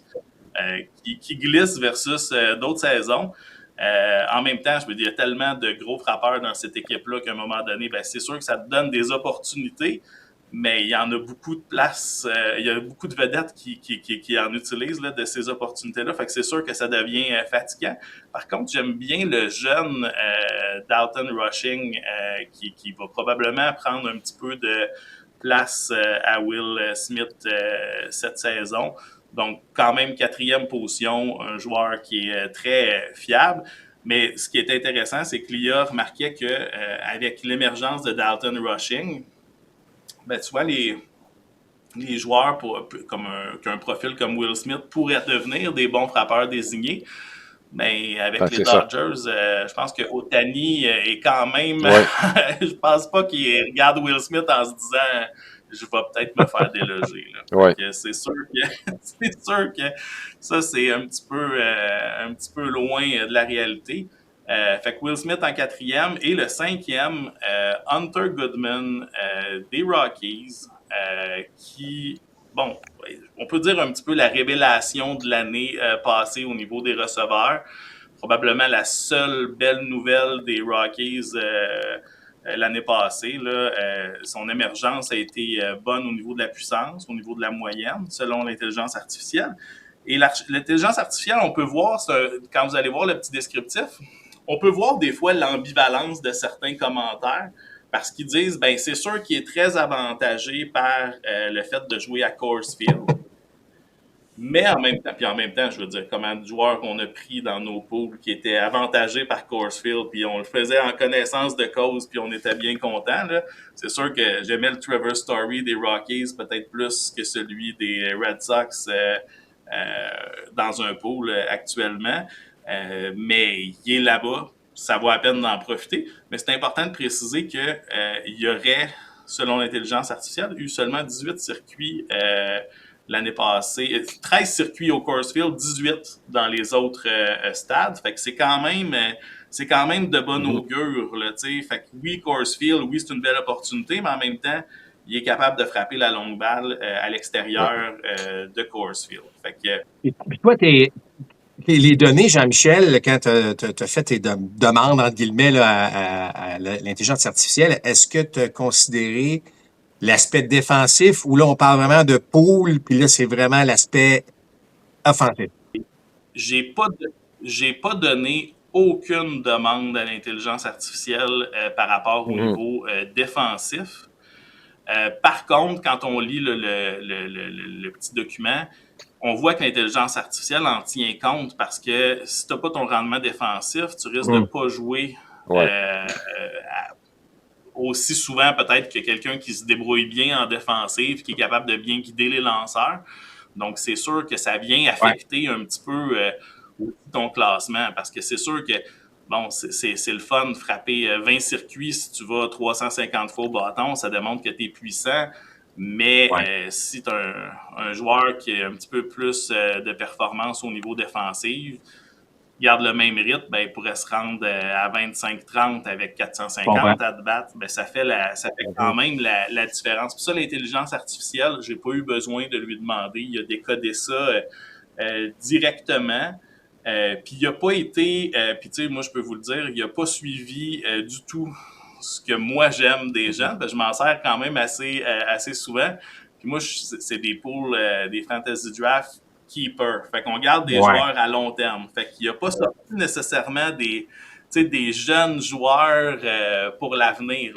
qui glisse versus d'autres saisons. En même temps, je me dis, il y a tellement de gros frappeurs dans cette équipe-là qu'à un moment donné, c'est sûr que ça te donne des opportunités, mais il y en a beaucoup de places, il y a beaucoup de vedettes qui en utilisent là, de ces opportunités-là. Fait que c'est sûr que ça devient fatigant. Par contre, j'aime bien le jeune Dalton Rushing qui va probablement prendre un petit peu de place à Will Smith cette saison. Donc, quand même, 4e position, un joueur qui est très fiable. Mais ce qui est intéressant, c'est que l'IA remarquait qu'avec l'émergence de Dalton Rushing, tu vois, les joueurs qu'un profil comme Will Smith pourraient devenir des bons frappeurs désignés. Mais avec les Dodgers, je pense que Ohtani est quand même... je pense pas qu'il regarde Will Smith en se disant... je vais peut-être me faire déloger. Là. Ouais. C'est sûr que ça, c'est un petit peu loin de la réalité. Fait que Will Smith en 4e. Et le 5e, Hunter Goodman des Rockies, qui, bon, on peut dire un petit peu la révélation de l'année passée au niveau des receveurs. Probablement la seule belle nouvelle des Rockies l'année passée. Là, son émergence a été bonne au niveau de la puissance, au niveau de la moyenne, selon l'intelligence artificielle. Et l'intelligence artificielle, on peut voir, quand vous allez voir le petit descriptif, on peut voir des fois l'ambivalence de certains commentaires parce qu'ils disent, ben c'est sûr qu'il est très avantagé par le fait de jouer à Coors Field. Mais en même temps, je veux dire, comment de joueurs qu'on a pris dans nos poules qui étaient avantagés par Coors Field, puis on le faisait en connaissance de cause, puis on était bien contents. C'est sûr que j'aimais le Trevor Story des Rockies peut-être plus que celui des Red Sox dans un pool actuellement. Mais il est là-bas, ça vaut la peine d'en profiter. Mais c'est important de préciser qu'il y aurait, selon l'intelligence artificielle, eu seulement 18 circuits l'année passée. 13 circuits au Coors Field, 18 dans les autres stades. Fait que c'est quand même de bon augure. Là, fait que oui, Coors Field, oui, c'est une belle opportunité, mais en même temps, il est capable de frapper la longue balle à l'extérieur de Coors Field. Fait que, Et puis toi, les données, Jean-Michel, quand tu as fait tes demandes, entre guillemets, là, à l'intelligence artificielle, est-ce que tu as considéré l'aspect défensif ou là, on parle vraiment de pool, puis là, c'est vraiment l'aspect offensif? J'ai pas donné aucune demande à l'intelligence artificielle par rapport au niveau défensif. Par contre, quand on lit le petit document, on voit que l'intelligence artificielle en tient compte parce que si tu n'as pas ton rendement défensif, tu risques de ne pas jouer aussi souvent peut-être que quelqu'un qui se débrouille bien en défensive, qui est capable de bien guider les lanceurs. Donc, c'est sûr que ça vient affecter un petit peu ton classement parce que c'est sûr que bon, c'est le fun de frapper 20 circuits si tu vas 350 fois au bâton, ça démontre que tu es puissant. Mais si tu as un joueur qui a un petit peu plus de performance au niveau défensif, garde le même rythme, ben, il pourrait se rendre à 25-30 avec 450 à bat. Ben, ça fait quand même la différence. Pour ça, l'intelligence artificielle, j'ai pas eu besoin de lui demander. Il a décodé ça directement. Puis il n'a pas été, puis tu sais, moi je peux vous le dire, il n'a pas suivi du tout ce que moi j'aime des gens. Ben, je m'en sers quand même assez souvent. Puis moi, c'est des pools, des fantasy draft keeper. Fait qu'on garde des joueurs à long terme. Fait qu'il n'y a pas sorti nécessairement des jeunes joueurs pour l'avenir.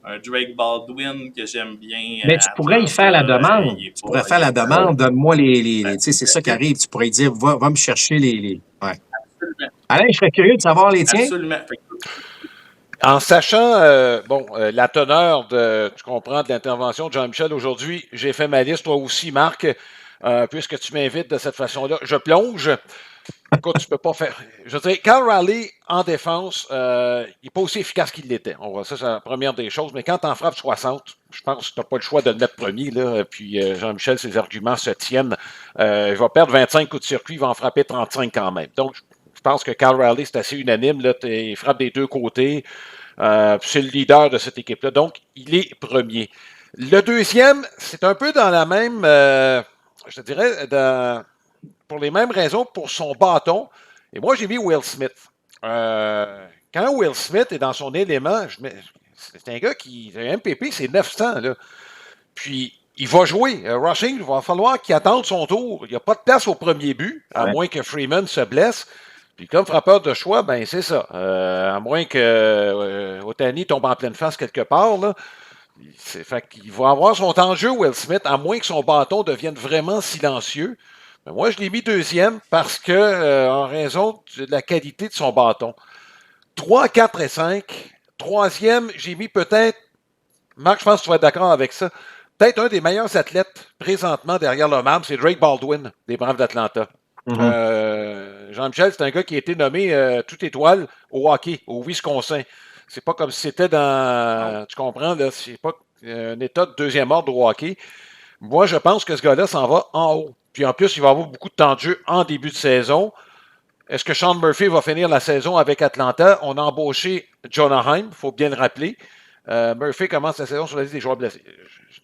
Un Drake Baldwin que j'aime bien. Mais tu pourrais y faire la demande. Tu pourrais faire la demande. Donne-moi les tu sais, c'est ça qui arrive. Tu pourrais dire, va me chercher les... Ouais. Absolument. Alain, je serais curieux de savoir les tiens. Absolument. En sachant la teneur tu comprends, de l'intervention de Jean-Michel aujourd'hui, j'ai fait ma liste, toi aussi, Marc, puisque tu m'invites de cette façon-là. Je plonge. Écoute, tu peux pas faire. Je veux dire, Cal Raleigh, en défense, il n'est pas aussi efficace qu'il l'était. On voit ça, c'est la première des choses. Mais quand tu en frappes 60, je pense que tu n'as pas le choix de le mettre premier. Là. Puis Jean-Michel, ses arguments se tiennent. Il va perdre 25 coups de circuit, il va en frapper 35 quand même. Donc, je pense que Cal Raleigh, c'est assez unanime. Là. Il frappe des deux côtés. C'est le leader de cette équipe-là. Donc, il est premier. Le deuxième, c'est un peu dans la même, je te dirais, pour les mêmes raisons, pour son bâton. Et moi, j'ai mis Will Smith. Quand Will Smith est dans son élément, c'est un gars qui, le MPP, c'est 900. Là. Puis, il va jouer. Rushing, il va falloir qu'il attende son tour. Il n'y a pas de place au premier but, à moins que Freeman se blesse. Puis comme frappeur de choix, ben c'est ça. À moins que Ohtani tombe en pleine face quelque part, là. Fait qu'il va avoir son temps de jeu, Will Smith, à moins que son bâton devienne vraiment silencieux. Mais moi, je l'ai mis deuxième parce que, en raison de la qualité de son bâton. 3, 4 et 5. Troisième, j'ai mis peut-être, Marc, je pense que tu vas être d'accord avec ça, peut-être un des meilleurs athlètes présentement derrière le marbre, c'est Drake Baldwin, des Braves d'Atlanta. Jean-Michel, c'est un gars qui a été nommé toute étoile au hockey, au Wisconsin. C'est pas comme si c'était dans... Tu comprends, là? C'est pas un état de deuxième ordre au hockey. Moi, je pense que ce gars-là s'en va en haut. Puis en plus, il va avoir beaucoup de temps de jeu en début de saison. Est-ce que Sean Murphy va finir la saison avec Atlanta? On a embauché Jonah Heim, il faut bien le rappeler. Murphy commence la saison sur la liste des joueurs blessés.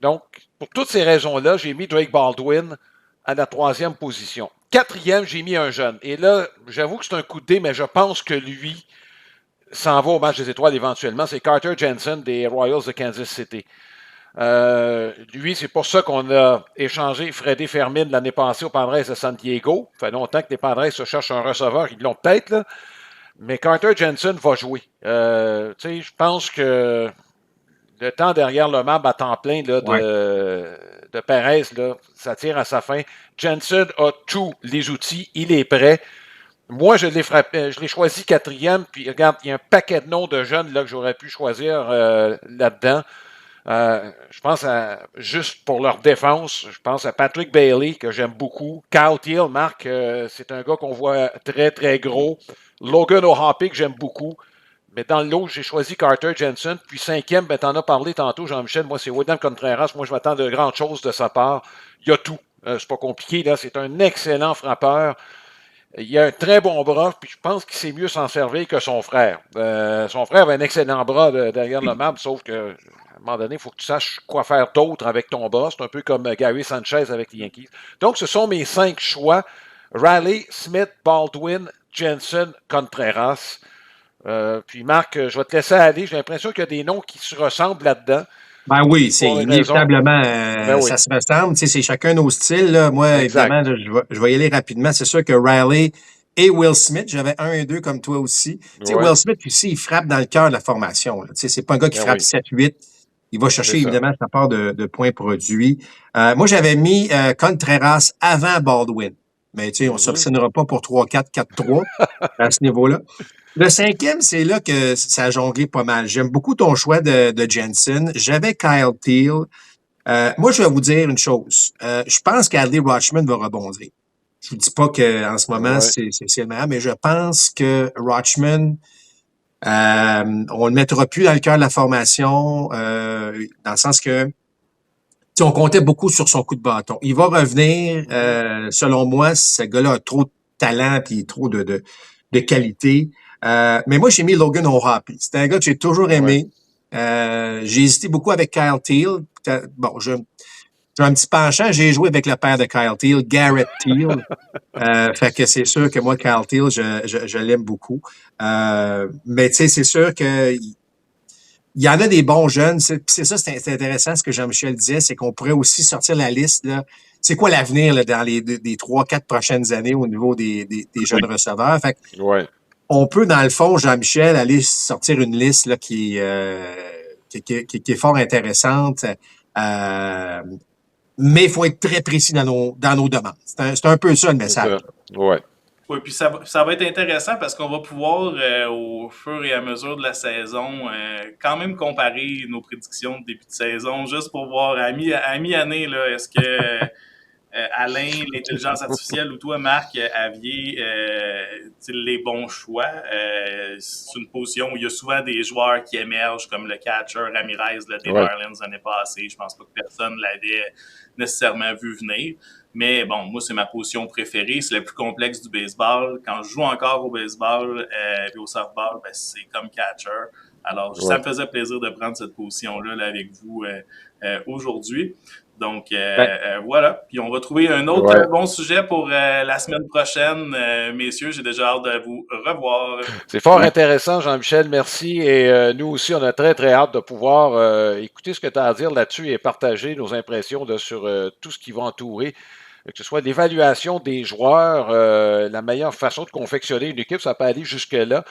Donc, pour toutes ces raisons-là, j'ai mis Drake Baldwin à la 3e position. 4e, j'ai mis un jeune. Et là, j'avoue que c'est un coup de dé, mais je pense que lui s'en va au match des étoiles éventuellement. C'est Carter Jensen des Royals de Kansas City. Lui, c'est pour ça qu'on a échangé Freddie Fermin l'année passée aux Padres de San Diego. Ça fait longtemps que les Padres se cherchent un receveur. Ils l'ont peut-être, là. Mais Carter Jensen va jouer. Je pense que le temps derrière le map à temps plein là, de Perez, là, ça tire à sa fin. Jensen a tous les outils. Il est prêt. Moi, je l'ai choisi 4e. Puis, regarde, il y a un paquet de noms de jeunes là, que j'aurais pu choisir là-dedans. Je pense juste pour leur défense, je pense à Patrick Bailey, que j'aime beaucoup. Kyle Teal, Marc, c'est un gars qu'on voit très, très gros. Logan O'Hoppe, que j'aime beaucoup. Mais dans l'autre, j'ai choisi Carter Jensen. Puis 5e, ben, t'en as parlé tantôt, Jean-Michel. Moi, c'est William Contreras. Moi, je m'attends de grandes choses de sa part. Il y a tout. C'est pas compliqué, là. C'est un excellent frappeur. Il a un très bon bras, puis je pense qu'il sait mieux s'en servir que son frère. Son frère avait un excellent bras derrière le map, sauf que à un moment donné, il faut que tu saches quoi faire d'autre avec ton bras. C'est un peu comme Gary Sanchez avec les Yankees. Donc, ce sont mes 5 choix. Riley, Smith, Baldwin, Jensen, Contreras. Puis Marc, je vais te laisser aller. J'ai l'impression qu'il y a des noms qui se ressemblent là-dedans. Ben oui, c'est inévitablement, ça se ressemble. Tu sais, c'est chacun nos styles. Là. Moi, exact. Évidemment, je vais y aller rapidement. C'est sûr que Riley et Will Smith, j'avais 1 et 2 comme toi aussi. Tu sais, Will Smith aussi, il frappe dans le cœur de la formation. Tu sais, c'est pas un gars qui frappe 7-8. Il va chercher, évidemment, sa part de points produits. Moi, j'avais mis Contreras avant Baldwin. Mais tu sais, on ne s'obstinera pas pour 3-4, 4-3 à ce niveau-là. Le 5e, c'est là que ça a jonglé pas mal. J'aime beaucoup ton choix de Jensen. J'avais Kyle Teal. Moi, je vais vous dire une chose. Je pense qu'Adley Rutschman va rebondir. Je vous dis pas qu'en ce moment, c'est le meilleur, mais je pense que Rutschman, on le mettra plus dans le cœur de la formation, dans le sens que on comptait beaucoup sur son coup de bâton. Il va revenir. Selon moi, ce gars-là a trop de talent et trop de qualité. Mais moi, j'ai mis Logan O'Hoppe. C'est un gars que j'ai toujours aimé. J'ai hésité beaucoup avec Kyle Teal. Bon, j'ai un petit penchant. J'ai joué avec le père de Kyle Teal, Garrett Teal. Fait que c'est sûr que moi, Kyle Teal, je l'aime beaucoup. Mais tu sais, c'est sûr que il y en a des bons jeunes. C'est ça, c'est intéressant ce que Jean-Michel disait, c'est qu'on pourrait aussi sortir la liste. Là. C'est quoi l'avenir là, dans les 3-4 prochaines années au niveau des jeunes receveurs? Fait que, on peut, dans le fond, Jean-Michel, aller sortir une liste là, qui est fort intéressante. Mais il faut être très précis dans nos demandes. C'est un peu ça le message. Oui, puis ça va être intéressant parce qu'on va pouvoir, au fur et à mesure de la saison, quand même comparer nos prédictions de début de saison, juste pour voir à mi-année, là, est-ce que Alain, l'intelligence artificielle, ou toi, Marc, aviez les bons choix. C'est une position où il y a souvent des joueurs qui émergent, comme le catcher Ramirez des Marlins l'année passée. Je pense pas que personne l'avait nécessairement vu venir. Mais bon, moi, c'est ma position préférée. C'est la plus complexe du baseball. Quand je joue encore au baseball et au softball, ben, c'est comme catcher. Alors, ça me faisait plaisir de prendre cette position-là là, avec vous aujourd'hui. Donc, voilà. Puis, on va trouver un autre bon sujet pour la semaine prochaine. Messieurs, j'ai déjà hâte de vous revoir. C'est fort intéressant, Jean-Michel. Merci. Et nous aussi, on a très, très hâte de pouvoir écouter ce que tu as à dire là-dessus et partager nos impressions là, sur tout ce qui va entourer, que ce soit l'évaluation des joueurs, la meilleure façon de confectionner une équipe, ça peut aller jusque-là,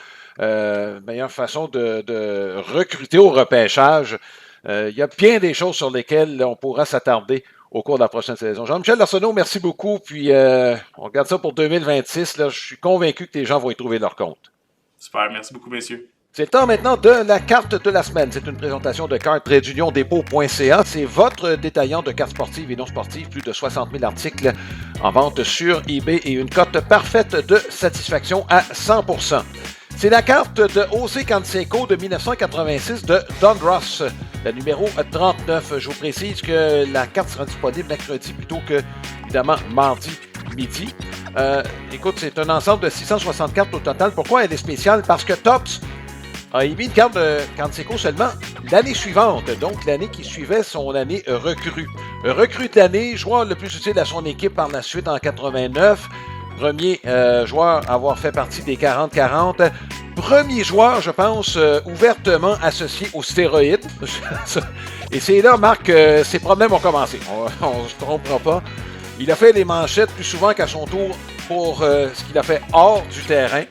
meilleure façon de recruter au repêchage. Il y a bien des choses sur lesquelles on pourra s'attarder au cours de la prochaine saison. Jean-Michel Arsenault, merci beaucoup. Puis on regarde ça pour 2026. Là, je suis convaincu que les gens vont y trouver leur compte. Super, merci beaucoup, messieurs. C'est le temps maintenant de la carte de la semaine. C'est une présentation de carte-union-dépôt.ca. C'est votre détaillant de cartes sportives et non sportives. Plus de 60 000 articles en vente sur eBay et une cote parfaite de satisfaction à 100%. C'est la carte de José Canseco de 1986 de Don Ross. la numéro 39. Je vous précise que la carte sera disponible mercredi plutôt que, évidemment, mardi midi. Écoute, c'est un ensemble de 660 cartes au total. Pourquoi elle est spéciale? Parce que Topps a émis une carte de Canseco seulement l'année suivante, donc l'année qui suivait son année recrue. Recrue de l'année, joueur le plus utile à son équipe par la suite en 89. Premier joueur à avoir fait partie des 40-40. Premier joueur, je pense, ouvertement associé aux stéroïdes. Et c'est là, Marc, que ses problèmes ont commencé. On ne se trompera pas. Il a fait les manchettes plus souvent qu'à son tour pour ce qu'il a fait hors du terrain.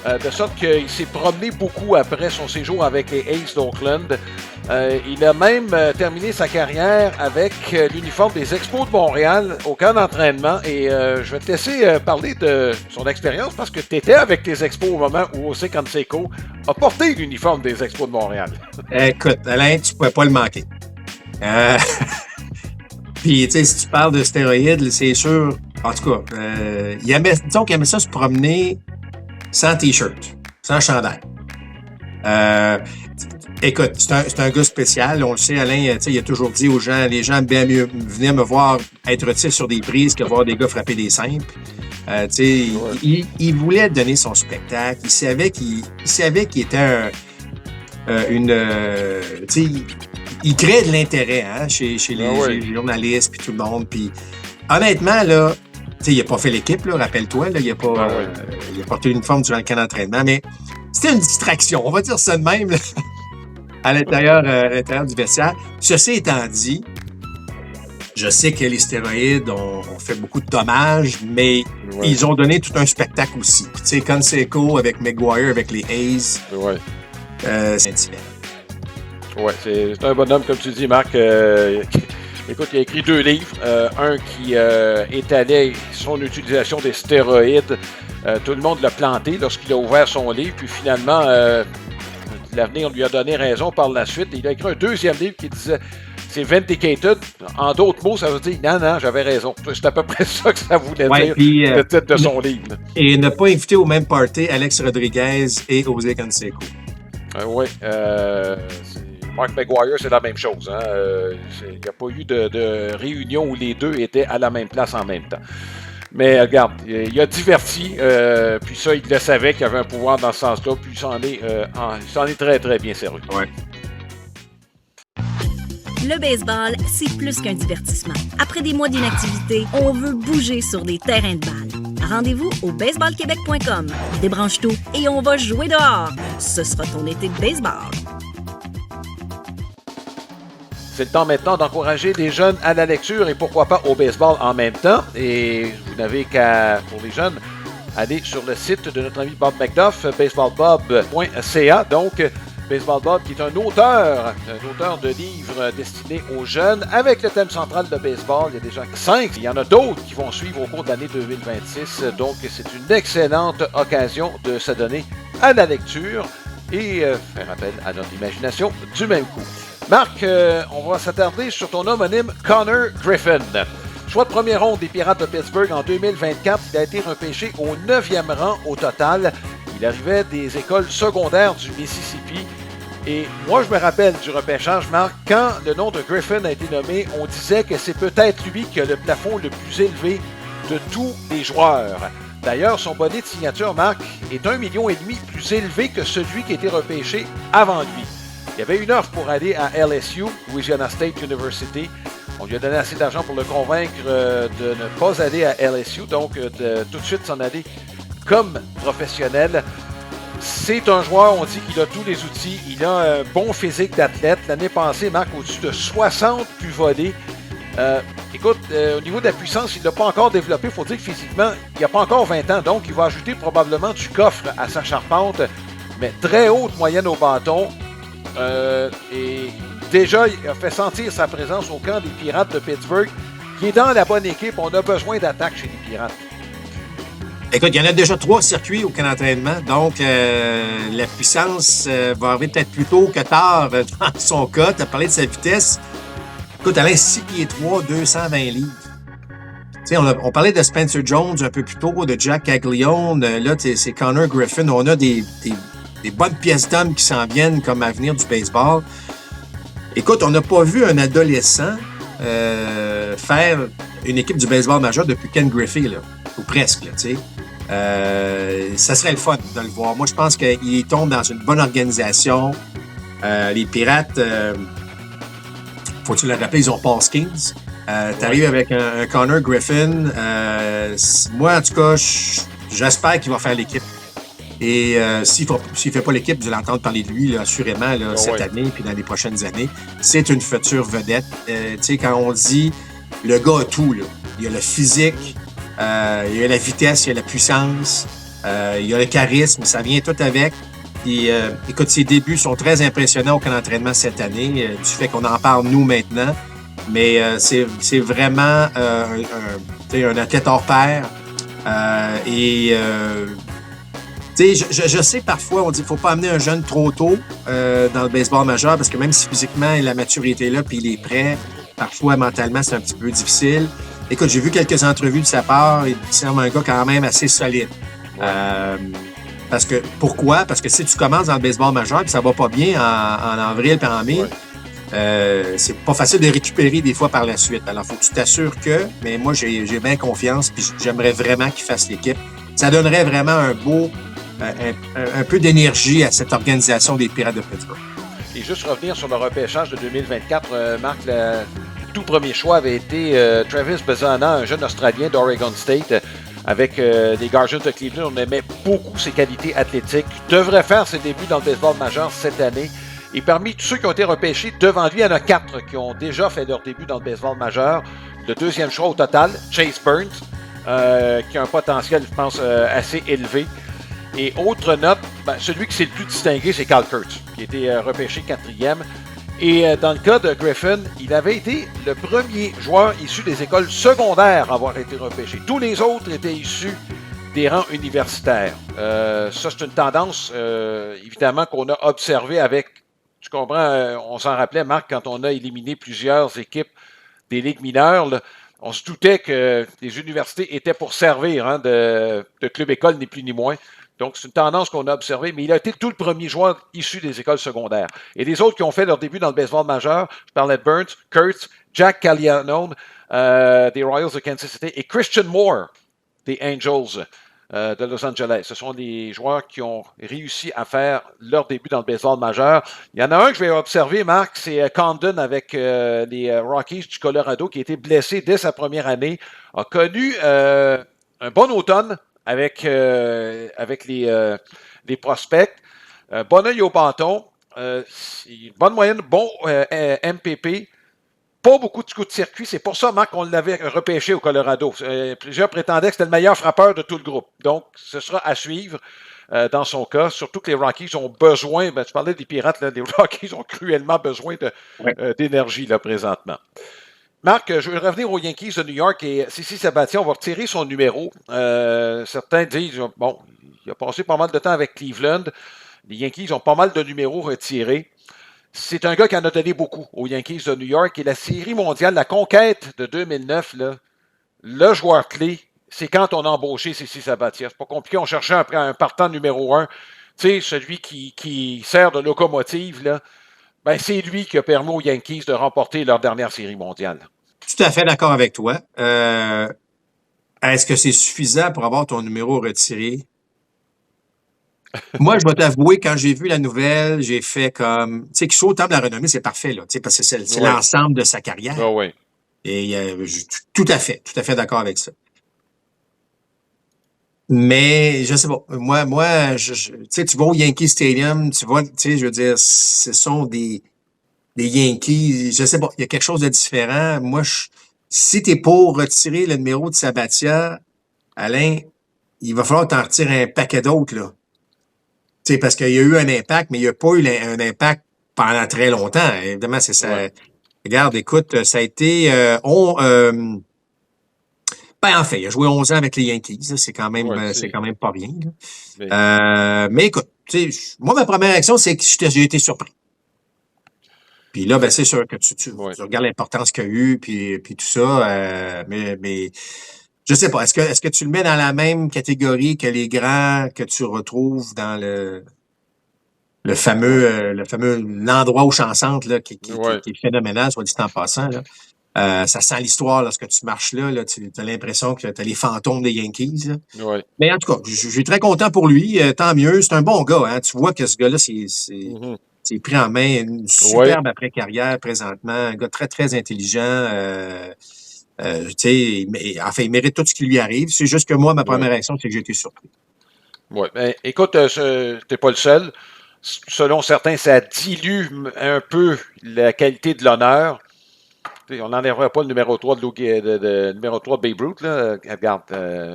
De sorte qu'il s'est promené beaucoup après son séjour avec les Aces d'Oakland. Il a même terminé sa carrière avec l'uniforme des Expos de Montréal au camp d'entraînement. Et je vais te laisser parler de son expérience parce que tu étais avec les Expos au moment où José Canseco a porté l'uniforme des Expos de Montréal. Écoute, Alain, tu ne pouvais pas le manquer. Puis, tu sais, si tu parles de stéroïdes, c'est sûr. En tout cas, disons qu'il aimait ça se promener sans T-shirt, sans chandail. Écoute, c'est un gars spécial. On le sait, Alain, il a toujours dit aux gens, les gens bien mieux venir me voir être utile sur des prises que voir des gars frapper des simples. Il voulait donner son spectacle. Il savait qu'il était il crée de l'intérêt chez les journalistes puis tout le monde. Puis honnêtement, là, il n'a pas fait l'équipe, là, rappelle-toi. Là, il a porté l'uniforme durant le camp d'entraînement, mais c'était une distraction. On va dire ça de même là, à l'intérieur du vestiaire. Ceci étant dit, je sais que les stéroïdes ont fait beaucoup de dommages, mais ils ont donné tout un spectacle aussi. Tu sais, Canseco avec McGuire, avec les A's, c'est différent. Oui, c'est un bonhomme, comme tu dis, Marc. Écoute, il a écrit 2 livres. Un qui étalait son utilisation des stéroïdes. Tout le monde l'a planté lorsqu'il a ouvert son livre. Puis finalement, l'avenir lui a donné raison par la suite. Il a écrit un 2e livre qui disait c'est vindicated. En d'autres mots, ça veut dire non, j'avais raison. C'est à peu près ça que ça voulait dire, puis, le titre de son livre. Et ne pas inviter au même party Alex Rodriguez et José Canseco. Oui, Mark McGuire, c'est la même chose. Il n'y a pas eu de réunion où les deux étaient à la même place en même temps. Mais regarde, il a diverti, puis ça, il le savait qu'il y avait un pouvoir dans ce sens-là, puis il s'en est très, très bien servi. Ouais. Le baseball, c'est plus qu'un divertissement. Après des mois d'inactivité, on veut bouger sur des terrains de balle. Rendez-vous au baseballquebec.com. Débranche tout et on va jouer dehors. Ce sera ton été de baseball. C'est le temps maintenant d'encourager les jeunes à la lecture et pourquoi pas au baseball en même temps. Et vous n'avez qu'à, pour les jeunes, aller sur le site de notre ami Bob McDuff, baseballbob.ca. Donc, Baseball Bob, qui est un auteur de livres destinés aux jeunes avec le thème central de baseball. Il y a déjà 5. Il y en a d'autres qui vont suivre au cours de l'année 2026. Donc, c'est une excellente occasion de se donner à la lecture et faire appel à notre imagination du même coup. Marc, on va s'attarder sur ton homonyme Connor Griffin. Choix de première ronde des Pirates de Pittsburgh en 2024, il a été repêché au 9e rang au total. Il arrivait des écoles secondaires du Mississippi. Et moi, je me rappelle du repêchage, Marc, quand le nom de Griffin a été nommé, on disait que c'est peut-être lui qui a le plafond le plus élevé de tous les joueurs. D'ailleurs, son bonnet de signature, Marc, est 1,5 million plus élevé que celui qui a été repêché avant lui. Il y avait une offre pour aller à LSU, Louisiana State University. On lui a donné assez d'argent pour le convaincre de ne pas aller à LSU, donc de tout de suite s'en aller comme professionnel. C'est un joueur, on dit qu'il a tous les outils. Il a un bon physique d'athlète. L'année passée, Marc, au-dessus de 60 buts volés. Écoute, au niveau de la puissance, il ne l'a pas encore développé. Il faut dire que physiquement, il n'a pas encore 20 ans. Donc, il va ajouter probablement du coffre à sa charpente. Mais très haute moyenne au bâton. Et déjà, il a fait sentir sa présence au camp des Pirates de Pittsburgh. Qui est dans la bonne équipe. On a besoin d'attaque chez les Pirates. Écoute, il y en a déjà 3 circuits au camp d'entraînement, donc la puissance va arriver peut-être plus tôt que tard dans son cas. Tu as parlé de sa vitesse. Écoute, Alain, 6 pieds 3, 220 livres. Tu sais, on parlait de Spencer Jones un peu plus tôt, de Jack Caglione. Là, c'est Connor Griffin. On a des bonnes pièces d'hommes qui s'en viennent comme avenir du baseball. Écoute, on n'a pas vu un adolescent faire une équipe du baseball majeur depuis Ken Griffey, là, ou presque, là, tu sais. Ça serait le fun de le voir. Moi, je pense qu'il tombe dans une bonne organisation. Les Pirates, faut-tu le rappeler, ils ont Paul Skeens. T'arrives avec un Connor Griffin. Moi, en tout cas, j'espère qu'il va faire l'équipe. Et s'il ne fait pas l'équipe, vous allez entendre parler de lui, là, assurément, là, cette année puis dans les prochaines années. C'est une future vedette. Tu sais, quand on dit le gars a tout, là. Il y a le physique, il y a la vitesse, il y a la puissance, il y a le charisme, ça vient tout avec. Puis, écoute, ses débuts sont très impressionnants au camp d'entraînement cette année, du fait qu'on en parle nous maintenant. Mais c'est vraiment un athlète hors pair. Je sais parfois, on dit qu'il ne faut pas amener un jeune trop tôt dans le baseball majeur parce que même si physiquement la maturité est là puis il est prêt, parfois mentalement c'est un petit peu difficile. Écoute, j'ai vu quelques entrevues de sa part, il semble un gars quand même assez solide. Pourquoi? Parce que si tu commences dans le baseball majeur et ça va pas bien en avril et en mai, c'est pas facile de récupérer des fois par la suite. Alors, faut que tu t'assures mais moi, j'ai bien confiance puis j'aimerais vraiment qu'il fasse l'équipe. Ça donnerait vraiment un peu d'énergie à cette organisation des Pirates de Pittsburgh. Et juste revenir sur le repêchage de 2024, Marc, le tout premier choix avait été Travis Bezana, un jeune Australien d'Oregon State. Avec les Guardians de Cleveland, on aimait beaucoup ses qualités athlétiques. Il devrait faire ses débuts dans le baseball majeur cette année. Et parmi tous ceux qui ont été repêchés, devant lui, il y en a 4 qui ont déjà fait leur début dans le baseball majeur. Le deuxième choix au total, Chase Burns, qui a un potentiel, je pense, assez élevé. Et autre note, celui qui s'est le plus distingué, c'est Cal Kurtz, qui a été repêché 4e. Et dans le cas de Griffin, il avait été le premier joueur issu des écoles secondaires à avoir été repêché. Tous les autres étaient issus des rangs universitaires. Ça, c'est une tendance, évidemment, qu'on a observée avec, tu comprends, on s'en rappelait, Marc, quand on a éliminé plusieurs équipes des ligues mineures, là, on se doutait que les universités étaient pour servir de club-école, ni plus ni moins. Donc, c'est une tendance qu'on a observée, mais il a été tout le premier joueur issu des écoles secondaires. Et les autres qui ont fait leur début dans le baseball majeur, je parlais de Burns, Kurtz, Jack Caglianone des Royals de Kansas City et Christian Moore des Angels de Los Angeles. Ce sont les joueurs qui ont réussi à faire leur début dans le baseball majeur. Il y en a un que je vais observer, Marc, c'est Condon avec les Rockies du Colorado qui a été blessé dès sa première année, a connu un bon automne avec les prospects. Bon œil au bâton. Bonne moyenne, bon MPP. Pas beaucoup de coups de circuit. C'est pour ça, Marc, qu'on l'avait repêché au Colorado. Plusieurs prétendaient que c'était le meilleur frappeur de tout le groupe. Donc, ce sera à suivre dans son cas. Surtout que les Rockies ont besoin, tu parlais des Pirates, là, les Rockies ont cruellement besoin d'énergie là, présentement. Marc, je veux revenir aux Yankees de New York et CC Sabathia, on va retirer son numéro. Certains disent, bon, il a passé pas mal de temps avec Cleveland. Les Yankees ont pas mal de numéros retirés. C'est un gars qui en a donné beaucoup aux Yankees de New York. Et la Série mondiale, la conquête de 2009, là, le joueur clé, c'est quand on a embauché CC Sabathia. C'est pas compliqué, on cherchait un partant numéro 1. Tu sais, celui qui sert de locomotive, là. C'est lui qui a permis aux Yankees de remporter leur dernière Série mondiale. Tout à fait d'accord avec toi. Est-ce que c'est suffisant pour avoir ton numéro retiré? Moi, je vais t'avouer, quand j'ai vu la nouvelle, j'ai fait comme... Tu sais, qu'il soit au temple de la renommée, c'est parfait, là, parce que c'est l'ensemble de sa carrière. Ah oui. Et tout à fait d'accord avec ça. Mais, je sais pas, moi, tu sais, tu vas au Yankee Stadium, tu vois, tu sais, je veux dire, ce sont des Yankees, je sais pas, il y a quelque chose de différent. Moi, si t'es pour retirer le numéro de Sabathia, Alain, il va falloir t'en retirer un paquet d'autres, là. Tu sais, parce qu'il y a eu un impact, mais il n'y a pas eu un impact pendant très longtemps. Évidemment, c'est ça. Ouais. Regarde, écoute, ça a été... en fait, il a joué 11 ans avec les Yankees. C'est quand même, c'est quand même pas rien. Mais écoute, tu sais, moi, ma première réaction, c'est que j'ai été surpris. Puis là, c'est sûr que tu regardes l'importance qu'il y a eu, puis tout ça. Mais je sais pas, est-ce que tu le mets dans la même catégorie que les grands que tu retrouves dans le le fameux l'endroit où chansante là, qui Ouais. est phénoménal, soit dit en passant. Là. Ça sent l'histoire lorsque tu marches là tu as l'impression que tu as les fantômes des Yankees. Là. Ouais. Mais en tout cas, je suis très content pour lui. Tant mieux. C'est un bon gars. Hein. Tu vois que ce gars-là, Mhm. c'est pris en main une superbe après-carrière présentement. Un gars très, très intelligent. Tu sais, enfin, il mérite tout ce qui lui arrive. C'est juste que moi, ma première réaction, c'est que j'ai été surpris. Oui. Ben, écoute, t'es pas le seul. Selon certains, ça dilue un peu la qualité de l'honneur. On n'enlèverait pas le numéro 3 numéro 3 de Babe Ruth, là. Regarde,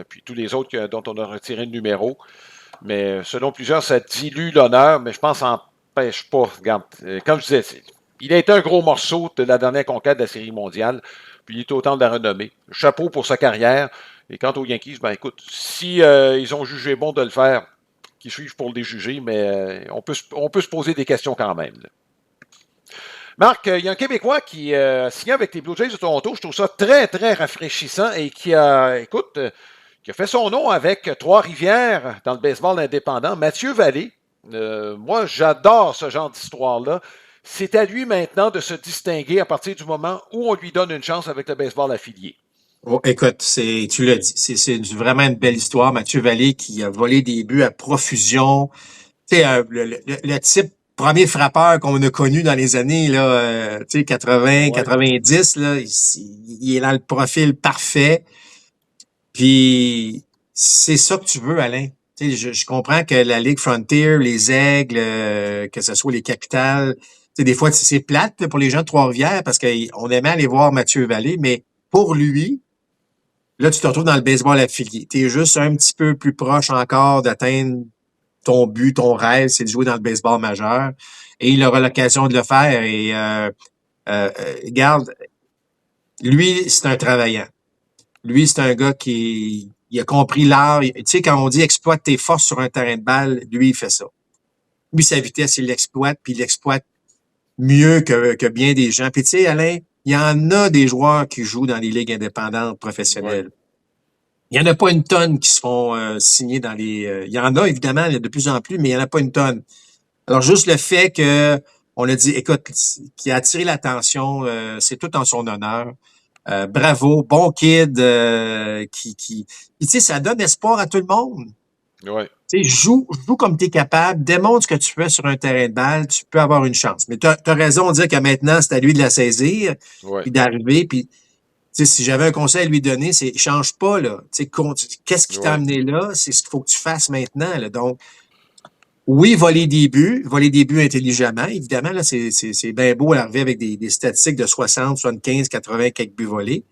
puis tous les autres dont on a retiré le numéro. Mais selon plusieurs, ça dilue l'honneur, mais je pense que ça n'empêche pas. Regarde, comme je disais, il a été un gros morceau de la dernière conquête de la Série mondiale, puis il est autant de la renommée. Chapeau pour sa carrière. Et quant aux Yankees, ben écoute, si ils ont jugé bon de le faire, qu'ils suivent pour les juger, mais on peut se poser des questions quand même. Là. Marc, il y a un Québécois qui a signé avec les Blue Jays de Toronto. Je trouve ça très, très rafraîchissant et qui a fait son nom avec Trois-Rivières dans le baseball indépendant. Mathieu Vallée. Moi, j'adore ce genre d'histoire-là. C'est à lui maintenant de se distinguer à partir du moment où on lui donne une chance avec le baseball affilié. Oh, écoute, tu l'as dit, c'est vraiment une belle histoire. Mathieu Vallée qui a volé des buts à profusion. Tu sais, le type premier frappeur qu'on a connu dans les années là, 80, 90, là, il est dans le profil parfait. Puis c'est ça que tu veux, Alain. Tu sais, je comprends que la Ligue Frontier, les Aigles, que ce soit les Capitales, tu sais, des fois c'est plate là, pour les gens de Trois-Rivières parce qu'on aimait aller voir Mathieu Vallée, mais pour lui, là, tu te retrouves dans le baseball affilié. Tu es juste un petit peu plus proche encore d'atteindre ton but, ton rêve, c'est de jouer dans le baseball majeur. Et il aura l'occasion de le faire. Et regarde, lui, c'est un travaillant. Lui, c'est un gars il a compris l'art. Tu sais, quand on dit exploite tes forces sur un terrain de balle, lui, il fait ça. Lui, sa vitesse, il l'exploite, puis il l'exploite mieux que bien des gens. Puis tu sais, Alain, il y en a des joueurs qui jouent dans les ligues indépendantes professionnelles. Ouais. Il n'y en a pas une tonne qui se font signer dans les... il y en a, évidemment, il y a de plus en plus, mais il n'y en a pas une tonne. Alors, juste le fait que on a dit, écoute, qui a attiré l'attention, c'est tout en son honneur. Bravo, bon kid, tu sais, ça donne espoir à tout le monde. Ouais. Tu sais, joue comme tu es capable, démontre ce que tu fais sur un terrain de balle, tu peux avoir une chance. Mais tu as raison de dire que maintenant, c'est à lui de la saisir, puis d'arriver, puis tu sais, si j'avais un conseil à lui donner, c'est change pas, là. Tu sais, qu'est-ce qui t'a amené là? C'est ce qu'il faut que tu fasses maintenant, là. Donc, oui, voler des buts intelligemment. Évidemment, là, c'est bien beau d'arriver avec des statistiques de 60, 75, 80, quelques buts volés.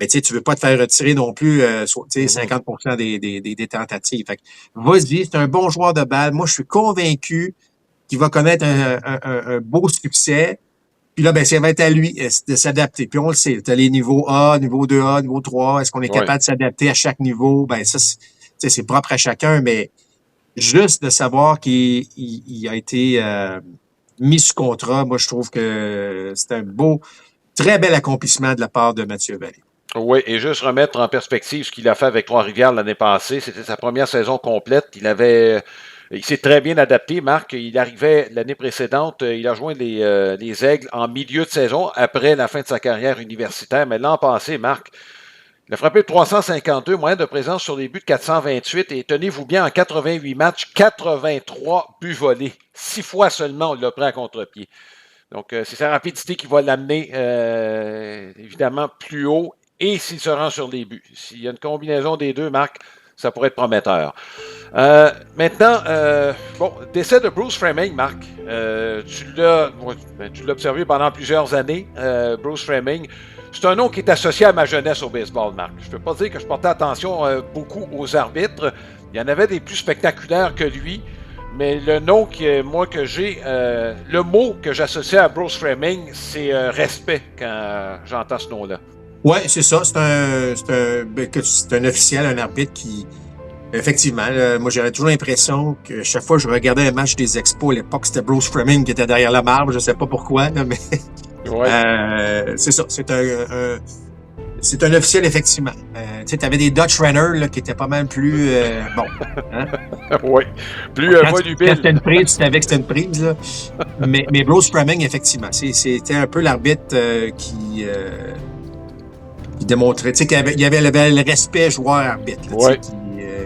Mais tu sais, tu veux pas te faire retirer non plus, 50% des tentatives. Fait que, vas-y, c'est un bon joueur de balle. Moi, je suis convaincu qu'il va connaître un beau succès. Puis là, ben, ça va être à lui de s'adapter. Puis on le sait, tu as les niveaux A, niveau 2A, niveau 3. Est-ce qu'on est capable de s'adapter à chaque niveau? Ben, ça, c'est propre à chacun, mais juste de savoir qu'il a été mis sous contrat, moi, je trouve que c'est un très bel accomplissement de la part de Mathieu Vallée. Oui, et juste remettre en perspective ce qu'il a fait avec Trois-Rivières l'année passée. C'était sa première saison complète. Il s'est très bien adapté, Marc. Il arrivait l'année précédente, il a rejoint les Aigles en milieu de saison, après la fin de sa carrière universitaire. Mais l'an passé, Marc, il a frappé 352, moyenne de présence sur les buts de 428. Et tenez-vous bien, en 88 matchs, 83 buts volés. 6 fois seulement, on l'a pris à contre-pied. Donc, c'est sa rapidité qui va l'amener, évidemment, plus haut. Et s'il se rend sur les buts. S'il y a une combinaison des deux, Marc, ça pourrait être prometteur. Maintenant, décès de Bruce Framing, Marc. Tu l'as observé pendant plusieurs années, Bruce Framing. C'est un nom qui est associé à ma jeunesse au baseball, Marc. Je ne peux pas dire que je portais attention beaucoup aux arbitres. Il y en avait des plus spectaculaires que lui. Mais le nom que j'ai, le mot que j'associe à Bruce Framing, c'est respect quand j'entends ce nom-là. Ouais, c'est ça. C'est un officiel, un arbitre qui, effectivement, moi j'avais toujours l'impression que chaque fois que je regardais un match des Expos, à l'époque c'était Bruce Framing qui était derrière la marbre, je sais pas pourquoi, là, mais c'est ça. C'est c'est un officiel, effectivement. Tu sais, tu avais des Dutch Runners là, qui étaient pas mal plus bon. Hein? Oui, plus Quand volubile. c'était une prise, tu savais que c'était une prise. Là. Mais Bruce Framing, effectivement, c'était un peu l'arbitre qui démontrait, tu sais, qu'il y avait le respect joueur-arbitre,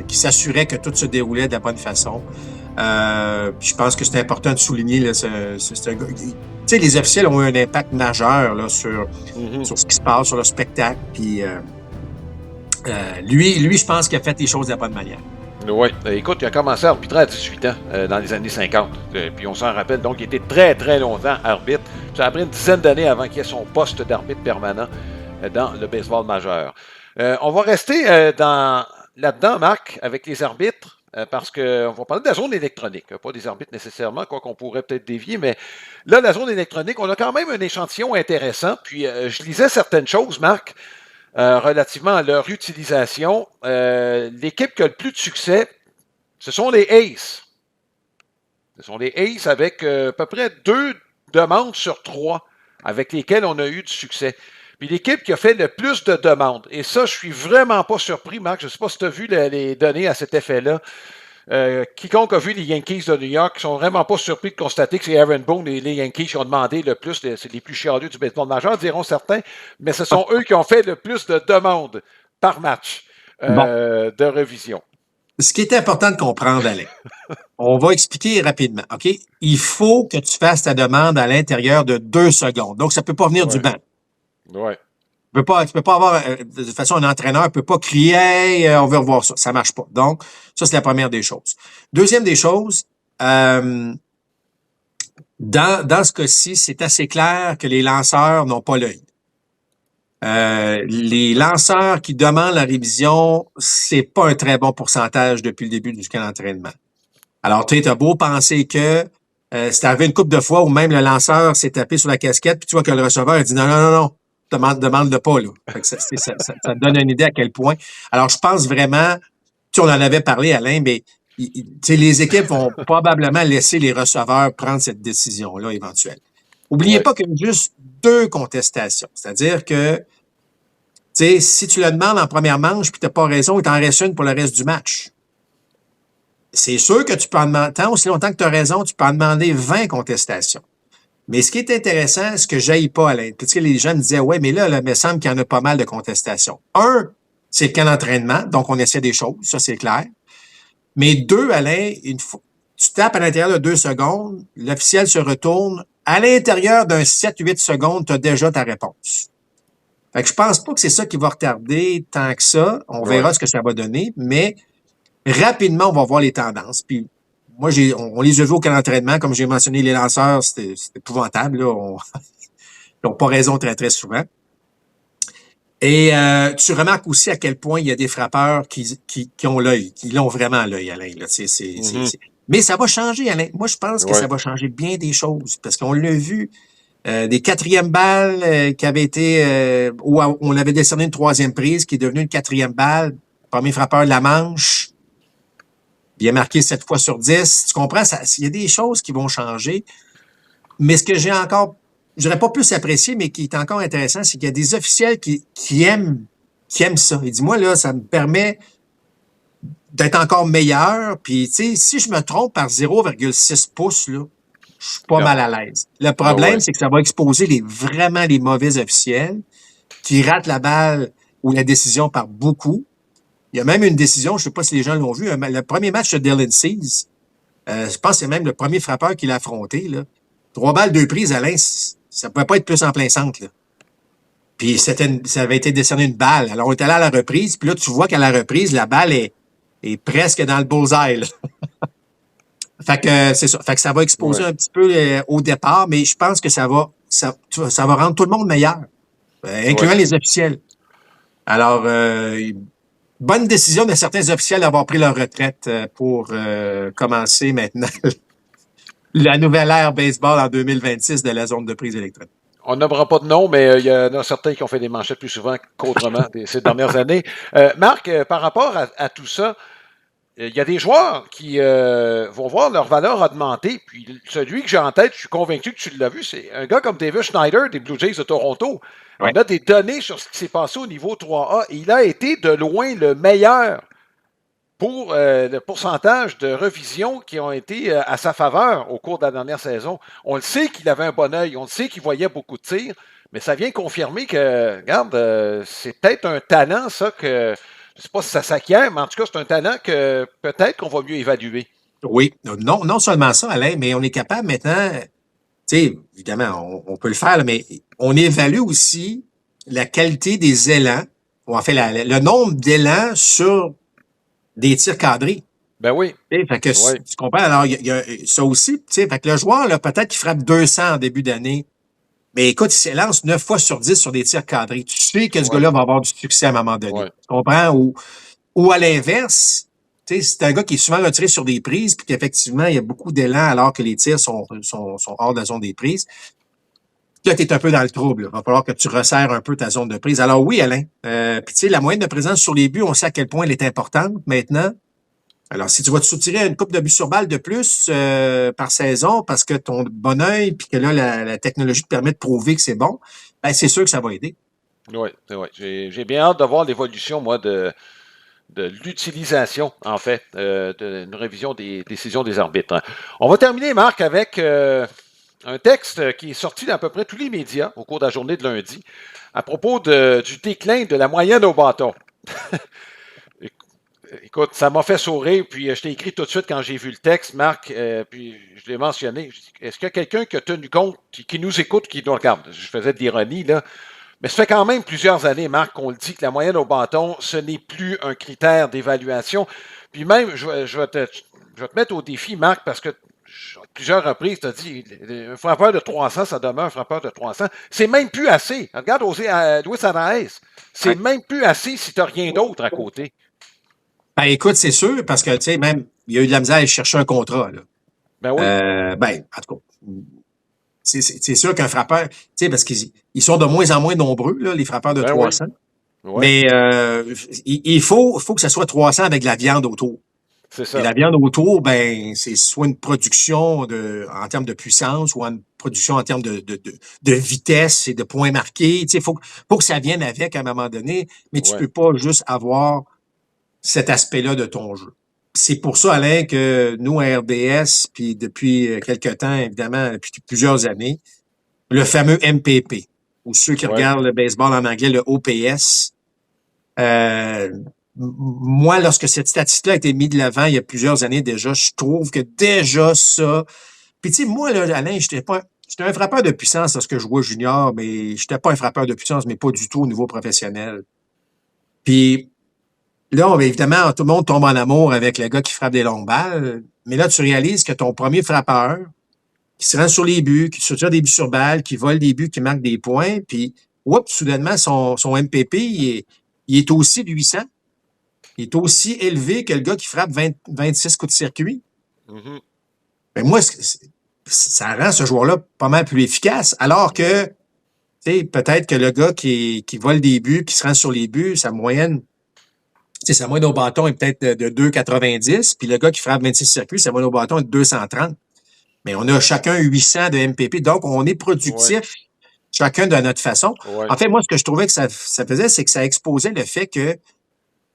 qui s'assurait que tout se déroulait de la bonne façon. Puis je pense que c'est important de souligner, là, c'est un gars. Tu sais, les officiels ont eu un impact majeur là, sur ce qui se passe, sur le spectacle. Puis lui, je pense qu'il a fait les choses de la bonne manière. Oui. Écoute, il a commencé à arbitrer à 18 ans, dans les années 50. Puis on s'en rappelle, donc il était très, très longtemps arbitre. Ça a pris une dizaine d'années avant qu'il ait son poste d'arbitre permanent dans le baseball majeur. On va rester là-dedans, Marc, avec les arbitres. Parce qu'on va parler de la zone électronique, pas des arbitres nécessairement, quoi qu'on pourrait peut-être dévier, mais là, la zone électronique, on a quand même un échantillon intéressant. Puis, je lisais certaines choses, Marc, relativement à leur utilisation. L'équipe qui a le plus de succès, ce sont les Aces. Ce sont les Aces avec à peu près 2 demandes sur 3 avec lesquelles on a eu du succès. Puis l'équipe qui a fait le plus de demandes, et ça, je suis vraiment pas surpris, Marc, je ne sais pas si tu as vu les données à cet effet-là. Quiconque a vu les Yankees de New York sont vraiment pas surpris de constater que c'est Aaron Boone et les Yankees qui ont demandé le plus, c'est les plus chialeux du baseball majeur, diront certains, mais ce sont eux qui ont fait le plus de demandes par match de revision. Ce qui est important de comprendre, Alain, on va expliquer rapidement, OK? Il faut que tu fasses ta demande à l'intérieur de 2 secondes. Donc, ça ne peut pas venir du banc. Ouais. Tu peux pas avoir, de toute façon, un entraîneur ne peut pas crier, hey, on veut revoir ça. Ça marche pas. Donc, ça, c'est la première des choses. Deuxième des choses, dans ce cas-ci, c'est assez clair que les lanceurs n'ont pas l'œil. Les lanceurs qui demandent la révision, c'est pas un très bon pourcentage depuis le début du camp d'entraînement. Alors, tu as beau penser que c'est arrivé une couple de fois où même le lanceur s'est tapé sur la casquette, puis tu vois que le receveur a dit non. Demande-le pas, là. Fait que ça te donne une idée à quel point. Alors, je pense vraiment, on en avait parlé, Alain, mais les équipes vont probablement laisser les receveurs prendre cette décision-là éventuelle. Oubliez pas qu'il y a juste 2 contestations. C'est-à-dire que, si tu le demandes en première manche puis tu n'as pas raison, il t'en reste une pour le reste du match. C'est sûr que tu peux en demander, tant aussi longtemps que tu as raison, tu peux en demander 20 contestations. Mais ce qui est intéressant, ce que j'aille pas, Alain, parce que les gens me disaient, ouais, mais là, il me semble qu'il y en a pas mal de contestations. 1, c'est le camp d'entraînement, donc on essaie des choses, ça c'est clair. Mais 2, Alain, une fois, tu tapes à l'intérieur de 2 secondes, l'officiel se retourne, à l'intérieur d'un 7-8 secondes, tu as déjà ta réponse. Fait que je pense pas que c'est ça qui va retarder tant que ça. On verra ce que ça va donner, mais rapidement, on va voir les tendances. Puis, moi, on les a vus au camp d'entraînement. Comme j'ai mentionné, les lanceurs, c'était épouvantable. Là. Ils n'ont pas raison très, très souvent. Et tu remarques aussi à quel point il y a des frappeurs qui ont l'œil, qui l'ont vraiment l'œil, Alain. Là. Mais ça va changer, Alain. Moi, je pense que ça va changer bien des choses. Parce qu'on l'a vu, des 4e balles qui avaient été... où on avait décerné une 3e prise, qui est devenue une 4e balle. Premier frappeur de la manche. Bien marqué 7 fois sur 10. Tu comprends? Il y a des choses qui vont changer. Mais ce que j'ai encore, je dirais pas plus apprécié, mais qui est encore intéressant, c'est qu'il y a des officiels qui aiment ça. Et dis-moi, là, ça me permet d'être encore meilleur. Puis, tu sais, si je me trompe par 0,6 pouces, là, je suis pas mal à l'aise. Le problème, c'est que ça va exposer vraiment les mauvais officiels qui ratent la balle ou la décision par beaucoup. Il y a même une décision, je ne sais pas si les gens l'ont vu, le premier match de Dylan Cease, je pense que c'est même le premier frappeur qu'il a affronté. Là. 3 balles, 2 prises, Alain, ça ne pouvait pas être plus en plein centre. Là. Puis ça avait été décerné une balle. Alors on est allé à la reprise, puis là, tu vois qu'à la reprise, la balle est presque dans le bullseye. Là. Fait que c'est ça. Fait que ça va exposer un petit peu au départ, mais je pense que ça va rendre tout le monde meilleur, incluant les officiels. Alors, bonne décision de certains officiels d'avoir pris leur retraite pour commencer maintenant la nouvelle ère baseball en 2026 de la zone de prise électronique. On n'aura pas de nom, mais il y en a certains qui ont fait des manchettes plus souvent qu'autrement ces dernières années. Marc, par rapport à tout ça, il y a des joueurs qui vont voir leur valeur augmenter. Puis celui que j'ai en tête, je suis convaincu que tu l'as vu, c'est un gars comme David Schneider des Blue Jays de Toronto. Ouais. On a des données sur ce qui s'est passé au niveau 3A. Et il a été de loin le meilleur pour le pourcentage de revisions qui ont été à sa faveur au cours de la dernière saison. On le sait qu'il avait un bon œil, on le sait qu'il voyait beaucoup de tirs, mais ça vient confirmer que, regarde, c'est peut-être un talent, ça, que je ne sais pas si ça s'acquiert, mais en tout cas, c'est un talent que peut-être qu'on va mieux évaluer. Oui, non seulement ça, Alain, mais on est capable maintenant, tu sais, évidemment, on peut le faire, là, mais on évalue aussi la qualité des élans, ou en fait, le nombre d'élans sur des tirs cadrés. Ben oui. Fait que Oui. tu comprends? Alors, il y a ça aussi, tu sais, fait que le joueur, là, peut-être qu'il frappe 200 en début d'année, mais écoute, il s'élance 9 fois sur 10 sur des tirs cadrés. Tu sais que ce gars-là va avoir du succès à un moment donné. Ouais. Tu comprends? Ou à l'inverse, tu sais, c'est un gars qui est souvent retiré sur des prises, puis qu'effectivement, il y a beaucoup d'élan alors que les tirs sont hors de la zone des prises. Là, tu es un peu dans le trouble. Il va falloir que tu resserres un peu ta zone de prise. Alors oui, Alain, puis tu sais, la moyenne de présence sur les buts, on sait à quel point elle est importante maintenant. Alors, si tu vas te soutirer une coupe de buts sur balle de plus par saison parce que ton bon œil, puis que là, la technologie te permet de prouver que c'est bon, ben c'est sûr que ça va aider. Oui, c'est vrai. J'ai bien hâte de voir l'évolution, moi, de l'utilisation, en fait, d'une révision des décisions des arbitres. On va terminer, Marc, avec un texte qui est sorti d'à peu près tous les médias au cours de la journée de lundi à propos du déclin de la moyenne au bâton. Écoute, ça m'a fait sourire, puis je t'ai écrit tout de suite quand j'ai vu le texte, Marc, puis je l'ai mentionné. Est-ce qu'il y a quelqu'un qui a tenu compte, qui nous écoute, qui nous regarde? Je faisais de l'ironie, là. Mais ça fait quand même plusieurs années, Marc, qu'on le dit que la moyenne au bâton, ce n'est plus un critère d'évaluation. Puis même, je vais te mettre au défi, Marc, parce que à plusieurs reprises, tu as dit, un frappeur de 300, ça demeure un frappeur de 300. C'est même plus assez. Regarde Luis Arraez. C'est même plus assez si tu n'as rien d'autre à côté. Ben écoute, c'est sûr, parce que, tu sais, même, il y a eu de la misère à chercher un contrat, là. Ben oui. En tout cas, c'est sûr qu'un frappeur, tu sais, parce qu'ils sont de moins en moins nombreux, là, les frappeurs de 300. Oui. Ouais. Mais il faut que ça soit 300 avec de la viande autour. C'est ça. Et la viande autour, ben, c'est soit une production en termes de puissance ou une production en termes de vitesse et de points marqués. Tu sais, faut que ça vienne avec à un moment donné, mais tu peux pas juste avoir cet aspect-là de ton jeu. C'est pour ça, Alain, que nous, à RDS, puis depuis quelque temps, évidemment, depuis plusieurs années, le fameux MPP, ou ceux qui regardent le baseball en anglais, le OPS. Moi, lorsque cette statistique-là a été mise de l'avant il y a plusieurs années déjà, je trouve que déjà ça... Puis tu sais, moi, là, Alain, j'étais un frappeur de puissance lorsque je jouais junior, mais j'étais pas un frappeur de puissance, mais pas du tout au niveau professionnel. Puis là, évidemment, tout le monde tombe en amour avec le gars qui frappe des longues balles, mais là, tu réalises que ton premier frappeur, qui se rend sur les buts, qui se tire des buts sur balle, qui vole des buts, qui marque des points, puis, soudainement, son MPP, il est aussi de 800. Il est aussi élevé que le gars qui frappe 26 coups de circuit. Mm-hmm. Ben moi, ça rend ce joueur-là pas mal plus efficace, alors que, tu sais, peut-être que le gars qui vole des buts, qui se rend sur les buts, sa moyenne au bâton est peut-être de 2,90, puis le gars qui frappe 26 circuits, sa moyenne au bâton est de 230. Mais on a chacun 800 de MPP, donc on est productif chacun de notre façon. Ouais. En fait, moi, ce que je trouvais que ça faisait, c'est que ça exposait le fait que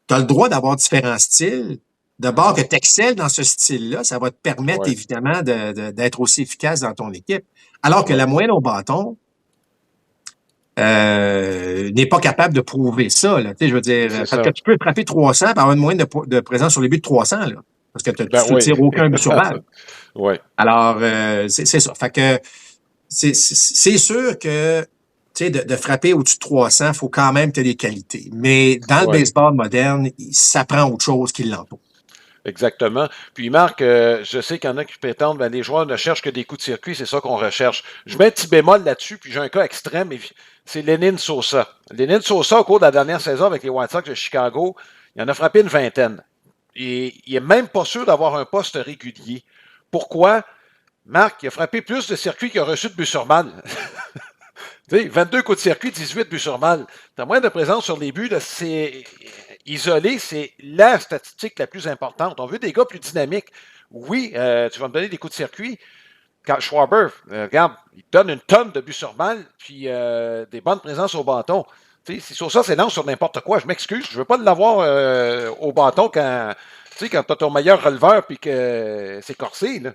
tu as le droit d'avoir différents styles. D'abord, que tu excelles dans ce style-là, ça va te permettre, évidemment, d'être aussi efficace dans ton équipe. Alors que la moyenne au bâton n'est pas capable de prouver ça. Là. Tu sais, je veux dire, parce que tu peux frapper 300 par avoir une moyenne de présence sur les buts de 300, là, parce que tu ne tires aucun but sur balle. Alors, c'est ça. Fait que c'est sûr que tu sais, de frapper au-dessus de 300, il faut quand même que tu aies des qualités. Mais dans le baseball moderne, ça prend autre chose qui l'entoure. Exactement. Puis Marc, je sais qu'il y en a qui prétendent les joueurs ne cherchent que des coups de circuit, c'est ça qu'on recherche. Je mets un petit bémol là-dessus, puis j'ai un cas extrême, c'est Lenyn Sosa. Lenyn Sosa, au cours de la dernière saison avec les White Sox de Chicago, il en a frappé une vingtaine. Et il n'est même pas sûr d'avoir un poste régulier. Pourquoi? Marc, il a frappé plus de circuits qu'il a reçu de buts sur balle. 22 coups de circuit, 18 buts sur balle. T'as moins de présence sur les buts, là, isolé, c'est la statistique la plus importante. On veut des gars plus dynamiques. Oui, tu vas me donner des coups de circuit. Quand Schwarber, regarde, il donne une tonne de buts sur balle, puis des bonnes présences au bâton. Si sur ça, c'est lance sur n'importe quoi. Je m'excuse, je ne veux pas l'avoir au bâton quand tu as ton meilleur releveur puis que c'est corsé. Là.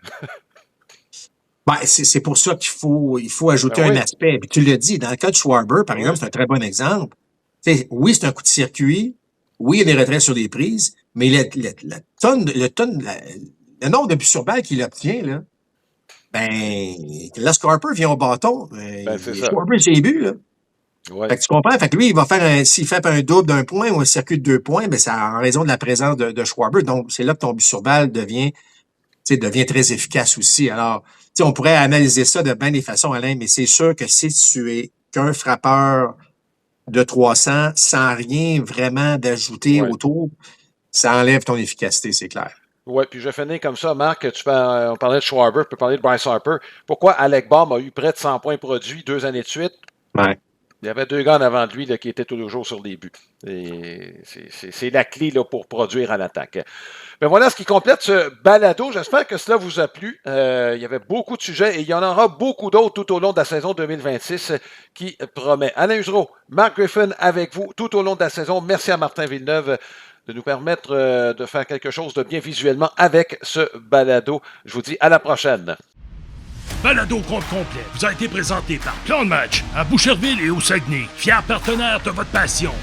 Ben, c'est pour ça qu'il faut ajouter un aspect. Puis tu l'as dit, dans le cas de Schwarber, par exemple, c'est un très bon exemple. Oui, c'est un coup de circuit. Oui, il y a des retraits sur des prises, mais le nombre de buts sur balle qu'il obtient, là, ben, lorsque Harper vient au bâton, Schwarber, c'est les buts, là. Ouais. Fait que tu comprends? Fait que lui, il va faire s'il fait un double d'un point ou un circuit de 2 points, ben, c'est en raison de la présence de Schwarber. Donc, c'est là que ton but sur balle devient très efficace aussi. Alors, on pourrait analyser ça de bien des façons, Alain, mais c'est sûr que si tu es qu'un frappeur de 300 sans rien vraiment d'ajouter autour, ça enlève ton efficacité, c'est clair. Oui, puis je vais finir comme ça, Marc. On parlait de Schwarber, tu peux parler de Bryce Harper. Pourquoi Alec Bohm a eu près de 100 points produits 2 années de suite? Ouais. Il y avait 2 gars en avant de lui là, qui étaient tous les jours sur les buts. Et c'est la clé là, pour produire à l'attaque. Ben voilà ce qui complète ce balado. J'espère que cela vous a plu. Il y avait beaucoup de sujets et il y en aura beaucoup d'autres tout au long de la saison 2026 qui promet. Alain Usereau, Mark Griffin avec vous tout au long de la saison. Merci à Martin Villeneuve de nous permettre de faire quelque chose de bien visuellement avec ce balado. Je vous dis à la prochaine. Balado compte complet vous a été présenté par Plan de Match à Boucherville et au Saguenay, fiers partenaires de votre passion.